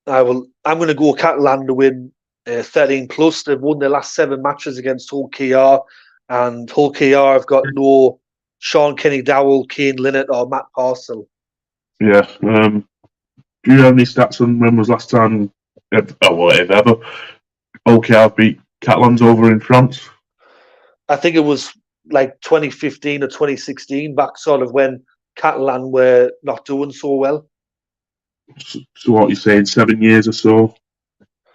I'm going to go Catalan to win 13 plus. They've won their last 7 matches against Hull KR, and Hull KR have got no Sean Kenny Dowell, Kane Linnett, or Matt Parcel. Yeah. Do you have any stats on when was last time, if ever, Hull KR beat Catalans over in France? I think it was like 2015 or 2016, back sort of when Catalan were not doing so well. So what you're saying, 7 years or so,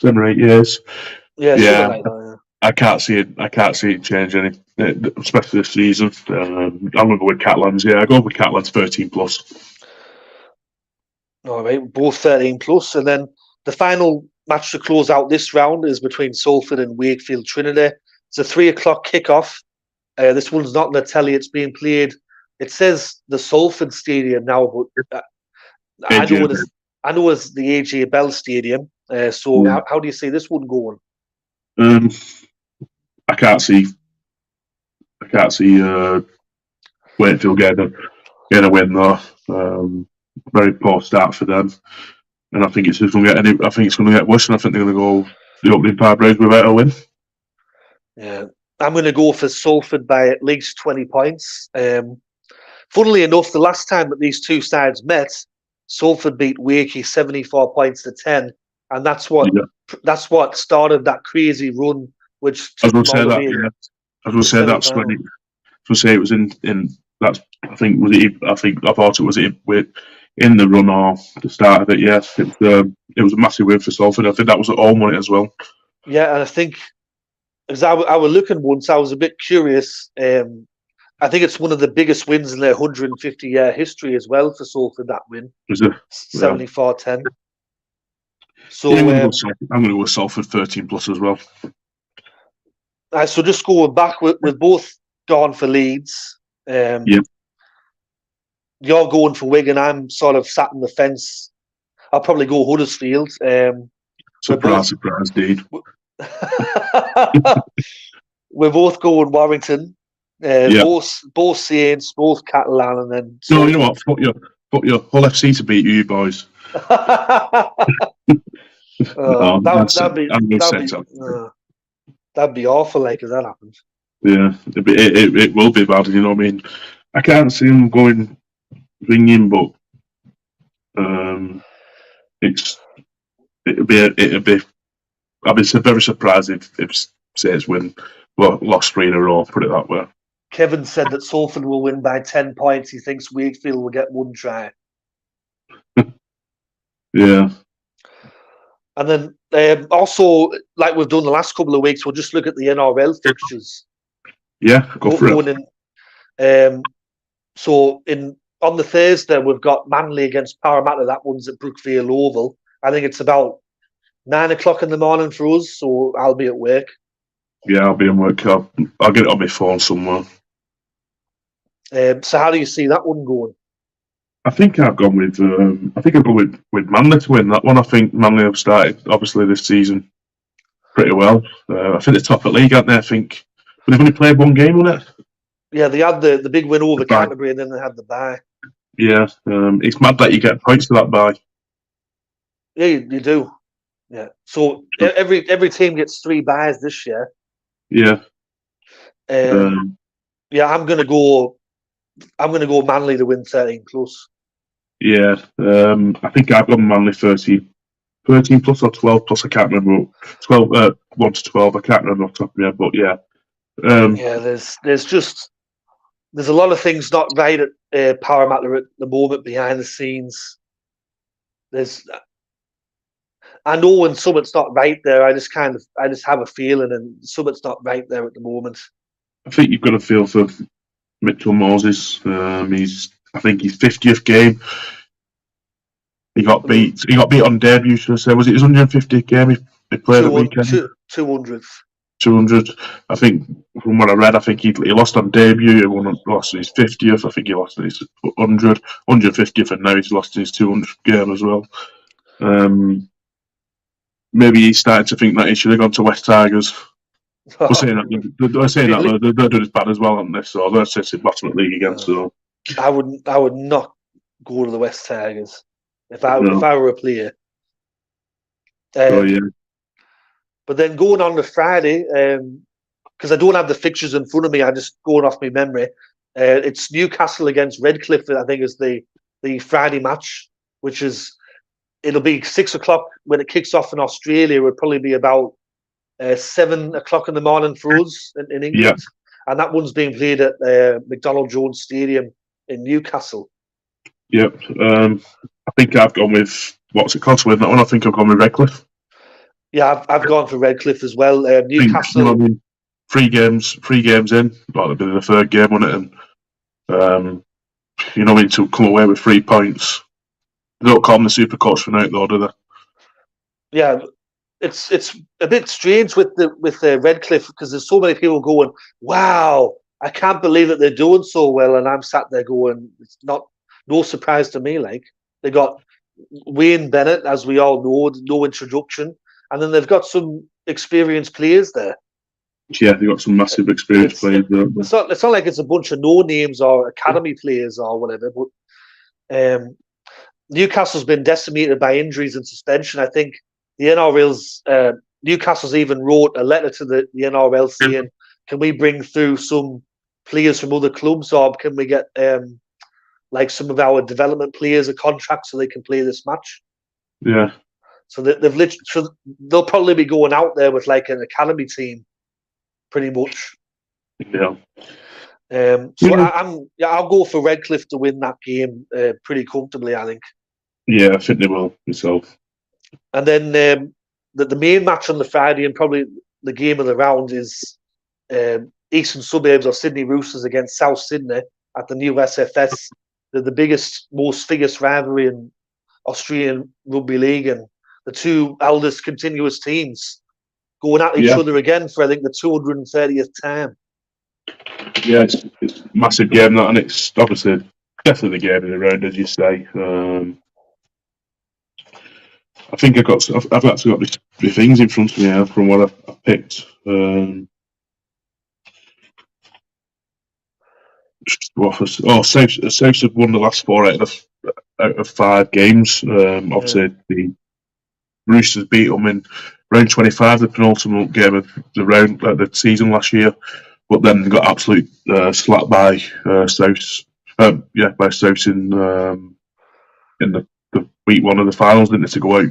7 or 8 years? Yeah. Like that, yeah. I can't see it change any, especially this season. I'm going to go with Catalans. Yeah, I go with Catalans 13 plus. All right, both 13 plus, and then the final match to close out this round is between Salford and Wakefield Trinity. It's a 3 o'clock kickoff. This one's not in the telly. It's being played. It says the Salford Stadium now, but I know it's the AJ Bell Stadium. So yeah. how do you see this one going? I can't see Wakefield getting a win though. Very poor start for them, and I think it's just going to get. I think it's going to get worse, and I think they're going to go the opening 5 rounds without a win. Yeah, I'm going to go for Salford by at least 20 points. Funnily enough, the last time that these two sides met, Salford beat Wakey 74 points to 10, and that's what started that crazy run. Which I was going to say that. Yeah. I was going to say that's when. I was going to say it was in. That's. I think was it. I thought it was in the run or the start of it. Yes, it was a massive win for Salford. I think that was at home on it as well. Yeah, and I think as I was looking once, I was a bit curious. I think it's one of the biggest wins in their 150-year history as well for Salford. That win, is it 74-10. So yeah, I'm going to go with Salford 13 plus as well. So just going back, we've both gone for Leeds. Yeah. You're going for Wigan. I'm sort of sat on the fence. I'll probably go Huddersfield. Surprise, Dean. We're both going Warrington. Both Saints, both Catalan, and then. No, you know what? Fuck your Hull FC to beat you boys. That'd be awful, like, if that happened. Yeah, it will be bad. You know what I mean? I can't see them going ringing, but it'd be. I'd be very surprised if Saints win, lost 3 in a row. Put it that way. Kevin said that Salford will win by 10 points. He thinks Wakefield will get 1 try. Yeah. And then also, like we've done the last couple of weeks, we'll just look at the NRL fixtures. Yeah, go for it. So on the Thursday, we've got Manly against Parramatta. That one's at Brookfield Oval. I think it's about 9 o'clock in the morning for us, so I'll be at work. Yeah, I'll be at work. I'll get it on my phone somewhere. So how do you see that one going? I think I've gone with. With Manly to win that one. I think Manly have started obviously this season pretty well. I think they're top of the league, aren't they? I think, but they've only played 1 game on it. Yeah, they had the big win over Canterbury, and then they had the bye. Yeah, it's mad that you get points for that bye. Yeah, you do. Yeah, so every team gets 3 byes this year. Yeah. Yeah, I'm gonna go Manly to win 13 plus. Yeah, I think I've gone Manly 13 plus or 12 plus. I can't remember. 12, 1 to 12. I can't remember off the top of my head, but yeah. Yeah, there's a lot of things not right at Parramatta at the moment behind the scenes. I know when something's not right there, I just have a feeling, and something's not right there at the moment. I think you've got to feel for Mitchell Moses. I think his 50th game. He got beat. He got beat on debut. Should I say? Was it his 150th game he played at weekend? 200th. 200. I think from what I read, I think he lost on debut. He lost his 50th. I think he lost his 150th, and now he's lost his 200th game as well. Maybe he's starting to think that he should have gone to West Tigers. We're saying that they're doing as bad as well, aren't they? So they're sitting bottom of the league again. So I would not go to the West Tigers if I were a player. Yeah. But then going on to Friday, because I don't have the fixtures in front of me, I'm just going off my memory. It's Newcastle against Redcliffe, I think, is the Friday match, which it'll be 6 o'clock when it kicks off in Australia. It would probably be about 7 o'clock in the morning for us in England. Yeah. And that one's being played at McDonald Jones Stadium in Newcastle. Yep. I think I've gone with, what's it called with that one? I think I've gone with Redcliffe. Yeah, I've gone for Redcliffe as well. Newcastle. Three games in. Like it'll be the third game, won't it? And to come away with 3 points. They don't call them the Super Coach for now, though, do they? Yeah, it's a bit strange with Redcliffe because there's so many people going, "Wow, I can't believe that they're doing so well," and I'm sat there going, "It's no surprise to me." Like they got Wayne Bennett, as we all know, no introduction. And then they've got some experienced players there. Yeah, they've got some massive experienced players there. It's not like it's a bunch of no-names or academy players or whatever, but Newcastle's been decimated by injuries and suspension. I think the NRL's Newcastle's even wrote a letter to the NRL saying, can we bring through some players from other clubs, or can we get like some of our development players a contract so they can play this match? Yeah. So they'll probably be going out there with like an academy team, pretty much. Yeah. I'll go for Redcliffe to win that game pretty comfortably, I think. Yeah, I think they will myself. And then the main match on the Friday and probably the game of the round is Eastern Suburbs or Sydney Roosters against South Sydney at the new SFS. They're the biggest, most fierce rivalry in Australian Rugby League, and the two eldest continuous teams going at each other again for, I think, the 230th time. Yeah, it's a massive game, that, and it's obviously definitely the game of the round, as you say. I think I've actually got the things in front of me now from what I picked. South have won the last 4 out of 5 games. Obviously, the Roosters beat them in round 25, the penultimate game of the round, the season last year. But then got absolute slapped by South. By South in the week 1 of the finals, didn't it, to go out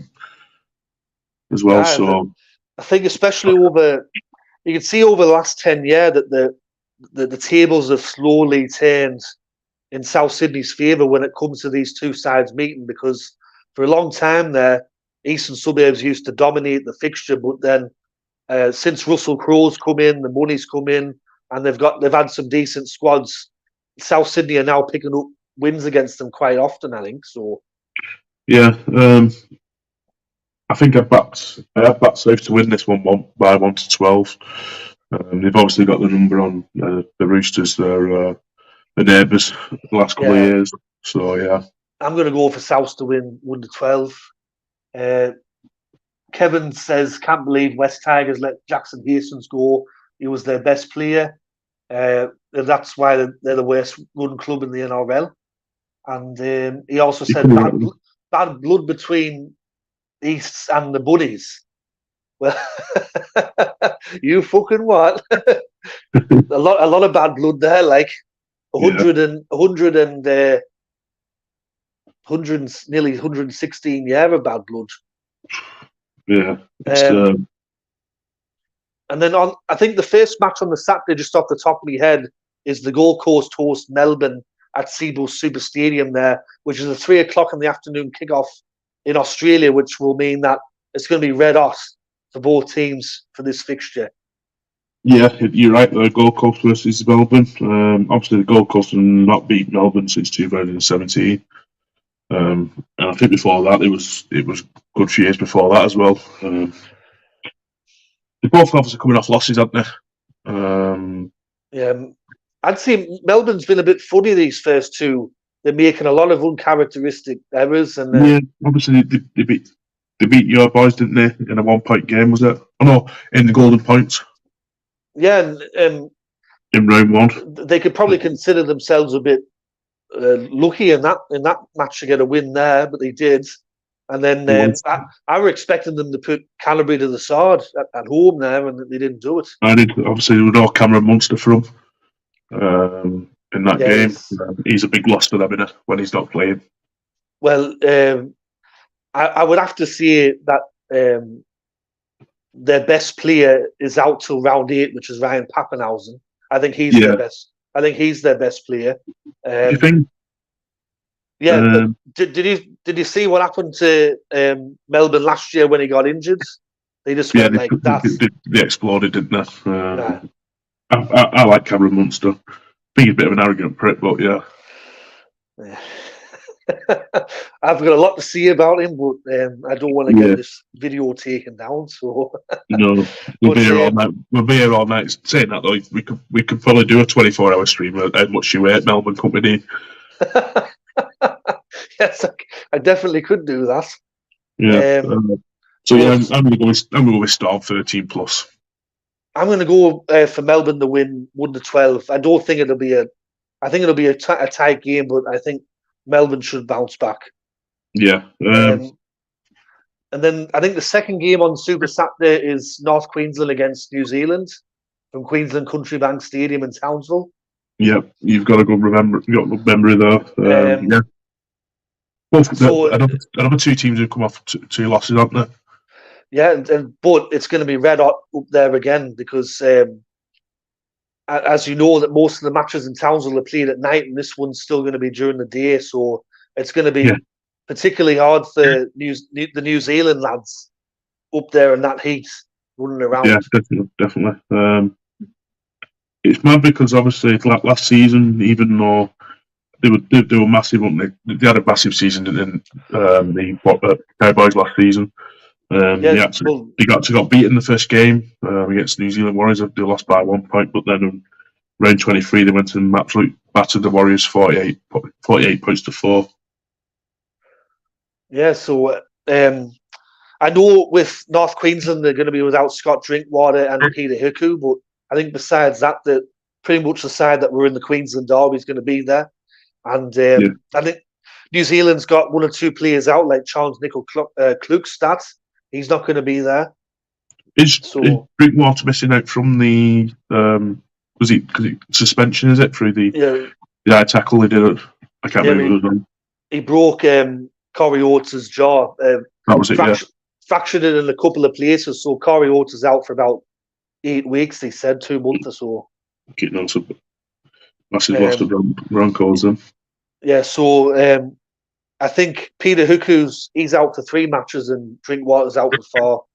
as well. So I think especially you can see over the last 10 years that the tables have slowly turned in South Sydney's favour when it comes to these two sides meeting, because for a long time there, Eastern Suburbs used to dominate the fixture, but then since Russell Crowe's come in, the money's come in, and they've had some decent squads. South Sydney are now picking up wins against them quite often, I think. So yeah, I think I've backed South to win this one by 1 to 12. They've obviously got the number on the Roosters. They're the neighbours the last couple of years. So yeah, I'm going to go for South to win 1 to 12. Kevin says, can't believe West Tigers let Jackson Hastings go. He was their best player. That's why they're the worst run club in the NRL. And he also said bad blood between Easts and the Bunnies. Well, you fucking what? a lot of bad blood there, like 100 nearly 116 years of bad blood. Yeah. And then I think the first match on the Saturday, just off the top of my head, is the Gold Coast host Melbourne at Seabull Super Stadium there, which is a 3 o'clock in the afternoon kickoff in Australia, which will mean that it's going to be red hot for both teams for this fixture. Yeah, you're right. The Gold Coast versus Melbourne. Obviously, the Gold Coast have not beat Melbourne since 2017. And I think before that, it was good few years before that as well. They both obviously coming off losses, aren't they? Yeah, I'd say Melbourne's been a bit funny these first two. They're making a lot of uncharacteristic errors, and yeah, obviously they beat your boys, didn't they, in a 1 point game? Was it? Oh no, in the golden points. Yeah, and in round one, they could probably consider themselves a bit lucky in that match to get a win there, but they did. And then I were expecting them to put Canterbury to the sword at home there, and they didn't do it. I did. Obviously, there was no Cameron Munster for them in that game. He's a big loss for them when he's not playing. Well, I would have to say that their best player is out till round 8, which is Ryan Pappenhausen. I think he's their best. I think he's their best player. Do you think? Yeah. Did you see what happened to Melbourne last year when he got injured? They just went like that. They exploded, didn't they? I like Cameron Munster. I think he's a bit of an arrogant prick, but yeah. I've got a lot to say about him, but I don't want to get this video taken down. So no, we'll be here all night. We'll be here all night. Saying that though, we could probably do a 24-hour stream. How much you hate Melbourne company? Yes, I definitely could do that. Yeah. I'm going to go with Storm 13+. I'm going to go for Melbourne to win 1-12. I don't think it'll be I think it'll be a tight game, but I think Melbourne should bounce back. Yeah. And then I think the second game on Super Saturday is North Queensland against New Zealand from Queensland Country Bank Stadium in Townsville. Yeah, you've got a good memory there. Yeah. Another two teams who come off two losses, aren't they? Yeah, but it's going to be red hot up there again because, as you know, that most of the matches in Townsville are played at night, and this one's still going to be during the day. So it's going to be particularly hard for the New Zealand lads up there in that heat running around. Yeah, definitely. It's mad because obviously like last season, even though they were massive, weren't they? They had a massive season in the Cowboys last season. They got beaten the first game against New Zealand Warriors. They lost by 1 point, but then in round 23 they went and absolutely battered the Warriors 48 points to 4. Yeah, so I know with North Queensland they're going to be without Scott Drinkwater and Peter Hiku, but I think besides that, pretty much the side that were in the Queensland Derby is going to be there. And I think New Zealand's got one or two players out, like Charles Nickel Klukstad. He's not going to be there. Is Drinkwater missing out from the suspension? Is it through the high tackle he did? I can't remember. He broke Corey Oates' jaw. That was it. Fractured it in a couple of places. So Corey Oates is out for about 8 weeks. They said 2 months or so. Getting on some massive loss to Broncos then. Yeah. So I think Peter he's out for 3 matches and Drinkwater's out for 4.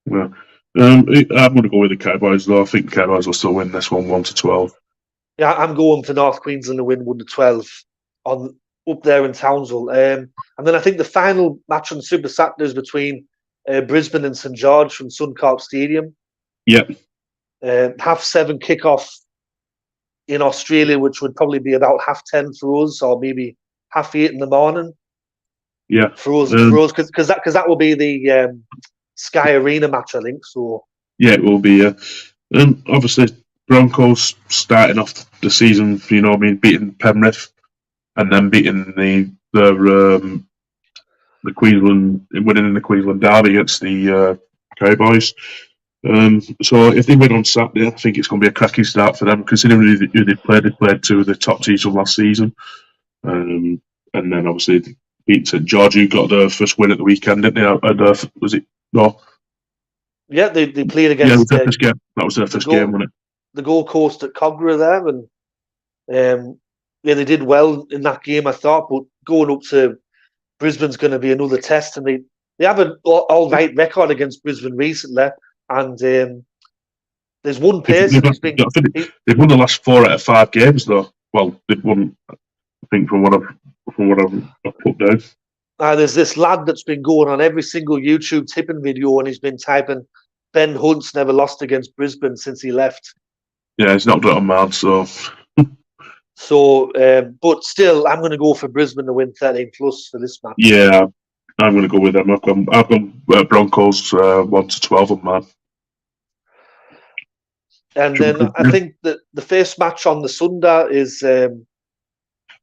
Well, I'm going to go with the Cowboys though. I think the Cowboys will still win this one 1-12. Yeah, I'm going for North Queensland to win 1-12 up there in Townsville. And then I think the final match on Super Saturday is between Brisbane and St George from Suncorp Stadium. Yeah. 7:30 kickoff in Australia, which would probably be about 10:30 for us, or maybe 8:30 in the morning. Yeah, for us, because that will be the Sky Arena match, I think. So yeah, it will be. Obviously, Broncos starting off the season, beating Penrith, and then beating the Queensland, winning in the Queensland Derby against the Cowboys. So if they win on Saturday, I think it's going to be a cracking start for them, considering who they played. They played 2 of the top teams from last season, and then obviously beat St George, who got the first win at the weekend, didn't they? And, was it? No. Yeah, they played against. Yeah, it was their first game. That was their first game, wasn't it? The Gold Coast at Cogra there, and they did well in that game, I thought. But going up to Brisbane's going to be another test, and they have an all right record against Brisbane recently. And there's one person who's been. They've won the last 4 out of 5 games, though. Well, they've won, I think, from what I've put down. There's this lad that's been going on every single YouTube tipping video, and he's been typing Ben Hunt's never lost against Brisbane since he left. Yeah, he's not done it mad, so. So, but still, I'm going to go for Brisbane to win 13 plus for this match. Yeah, I'm going to go with them. I've gone Broncos 1-12 on mine. And then I think that the first match on the Sunday is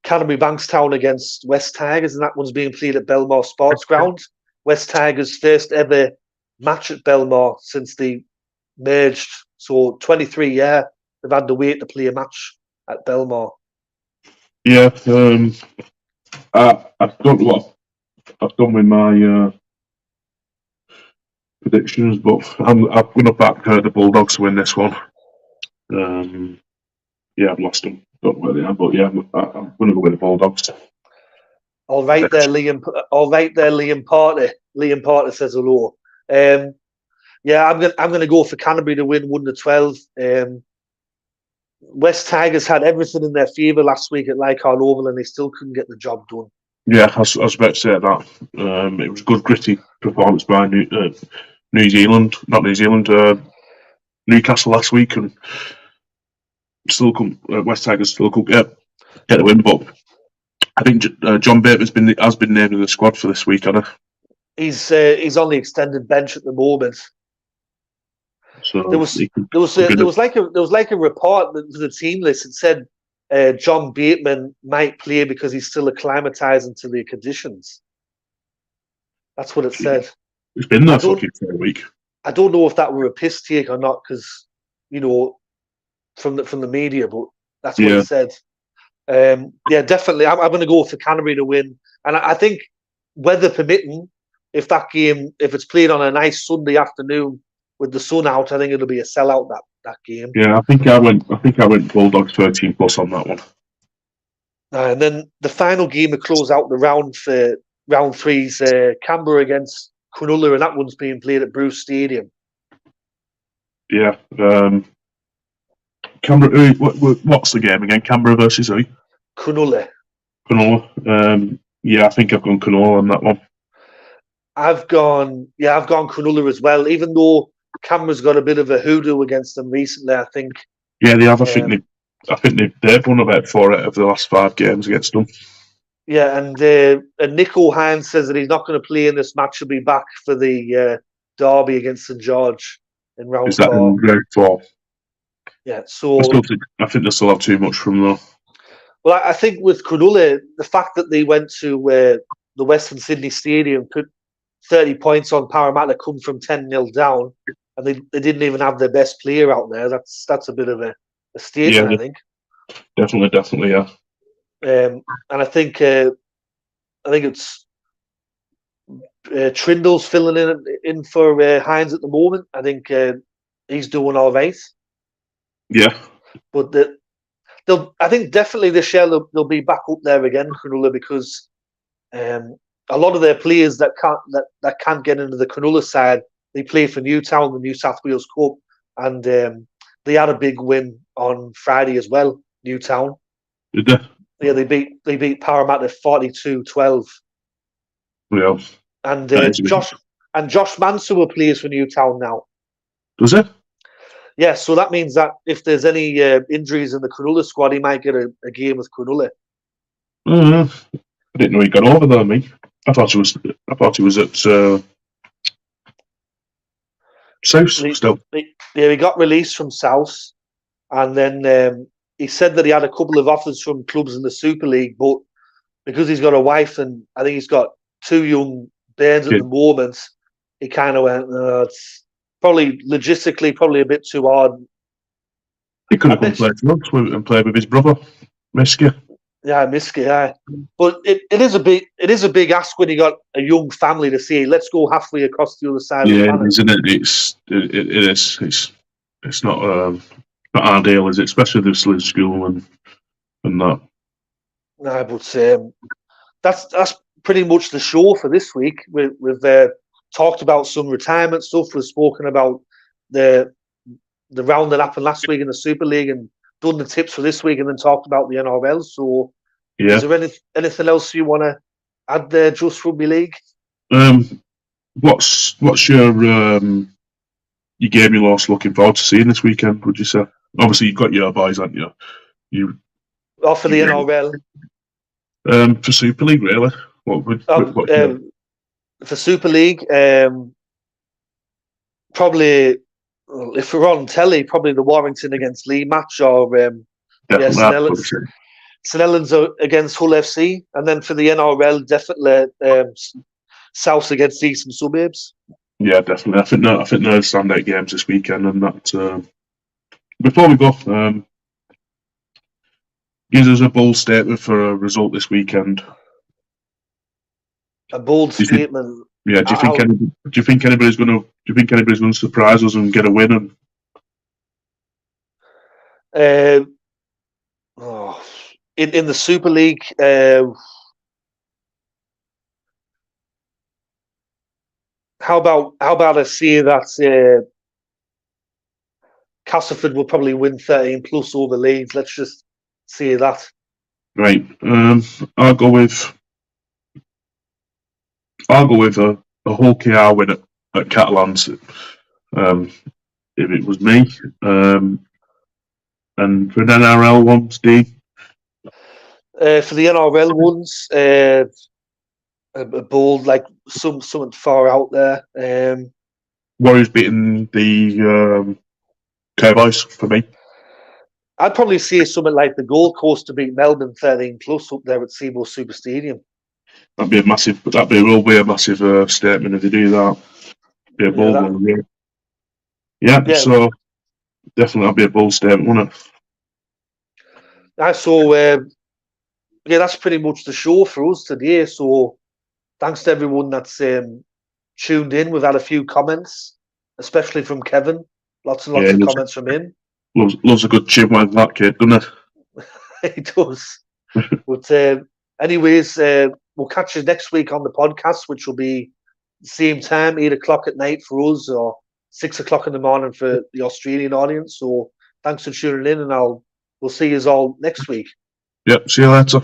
Canterbury Bankstown against West Tigers, and that one's being played at Belmore Sports Ground. West Tigers' first ever match at Belmore since they merged. So 23 years they've had to wait to play a match at Belmore. Yeah, I've done what I've done with my predictions, but I'm going to back the Bulldogs to win this one. Yeah, I've lost them. Don't know where they are, but yeah, I'm going to go with the Bulldogs. All right there, Liam. All right there, Liam Party. Liam Party says hello. Yeah, I'm going to go for Canterbury to win 1-12. West Tigers had everything in their favour last week at Leichhardt Oval, and they still couldn't get the job done. Yeah, I was about to say that. It was a good gritty performance by Newcastle last week, and still West Tigers still could get the win. But I think John Bateman's has been named in the squad for this week, hasn't he? He's on the extended bench at the moment. So there was like a report for the team list. It said John Bateman might play because he's still acclimatising to the conditions. That's what it said. It's been there for a week. I don't know if that were a piss take or not, because from the media, but that's what it said. Yeah, definitely. I'm going to go for Canterbury to win, and I think weather permitting, if it's played on a nice Sunday afternoon with the sun out, I think it'll be a sellout that game. Yeah, I think I went Bulldogs 13 plus on that one. And then the final game to close out the round three's Canberra against Cronulla, and that one's being played at Bruce Stadium. Yeah. Canberra. What's the game again? Canberra versus who? Cronulla. Yeah, I think I've gone Cronulla on that one. I've gone Cronulla as well, even though Canberra's got a bit of a hoodoo against them recently, I think. Yeah, they have. I think they've won about 4 out of the last 5 games against them. Yeah, and Nico Hines says that he's not going to play in this match. He'll be back for the derby against St George in round 4. Is that in round 4? Yeah, so I think they still have too much from there. Well, I think with Cronulla, the fact that they went to the Western Sydney Stadium, put 30 points on Parramatta, come from 10-0 down, and they didn't even have their best player out there. That's a bit of a statement, I think. Definitely, yeah. And I think it's Trindle's filling in for Hines at the moment. I think he's doing all right. Yeah, but I think definitely this year they'll be back up there again, Cronulla, because a lot of their players that can't get into the Cronulla side, they play for Newtown, the New South Wales Cup, and they had a big win on Friday as well. Newtown. Did they? Yeah, they beat Parramatta 42-12. Yeah. And Josh Mansour plays for Newtown now. Does it? Yeah, so that means that if there's any injuries in the Cronulla squad, he might get a game with Cronulla. I didn't know he got over there, mate. I thought he was at South still. Yeah, he got released from South, and then he said that he had a couple of offers from clubs in the Super League, but because he's got a wife and I think he's got 2 young bairns at the moment, he kind of went, it's probably logistically probably a bit too hard. He could have come play for us and play with his brother, Miski. Yeah, Miski, yeah. But it is a big ask when you got a young family to say, let's go halfway across the other side of the planet. Isn't it? It is. It's not ideal, is it? Especially if they're still in school and that. No, but that's pretty much the show for this week. We've talked about some retirement stuff. We've spoken about the round that happened last week in the Super League and done the tips for this week, and then talked about the NRL. So, is there anything else you want to at Just Rugby League. What's your game you're most looking forward to seeing this weekend? Would you say? Obviously, you've got your boys, haven't you? For the NRL. For Super League, really? For Super League, probably if we're on telly, probably the Warrington against Lee match, or St Helens against Hull FC, and then for the NRL, definitely South against Eastern Suburbs. Yeah, definitely. I think they're standout games this weekend, and that. Before we go, gives us a bold statement for a result this weekend. A bold statement. Yeah. Do you think anybody's going to surprise us and get a win? In the Super League, how about I see that Castleford will probably win 13 plus over Leeds. Let's just see that. Right. I'll go with a Hull KR win at Catalans. If it was me. And for an NRL one, Steve? For the NRL ones, a bold, like something far out there. Warriors beating the Cowboys for me. I'd probably see something like the Gold Coast to beat Melbourne 13 plus up there at Seymour Super Stadium. That'd be a massive statement if they do that. Be a bold one, yeah. So definitely that'd be a bold statement, wouldn't it? So that's pretty much the show for us today. So thanks to everyone that's tuned in. We've had a few comments, especially from Kevin. Lots and lots of comments from him. Loves a good chin with that kid, doesn't it? He does. But anyways, we'll catch you next week on the podcast, which will be the same time, 8 o'clock at night for us, or 6 o'clock in the morning for the Australian audience. So thanks for tuning in, and we'll see you all next week. Yep, see you later.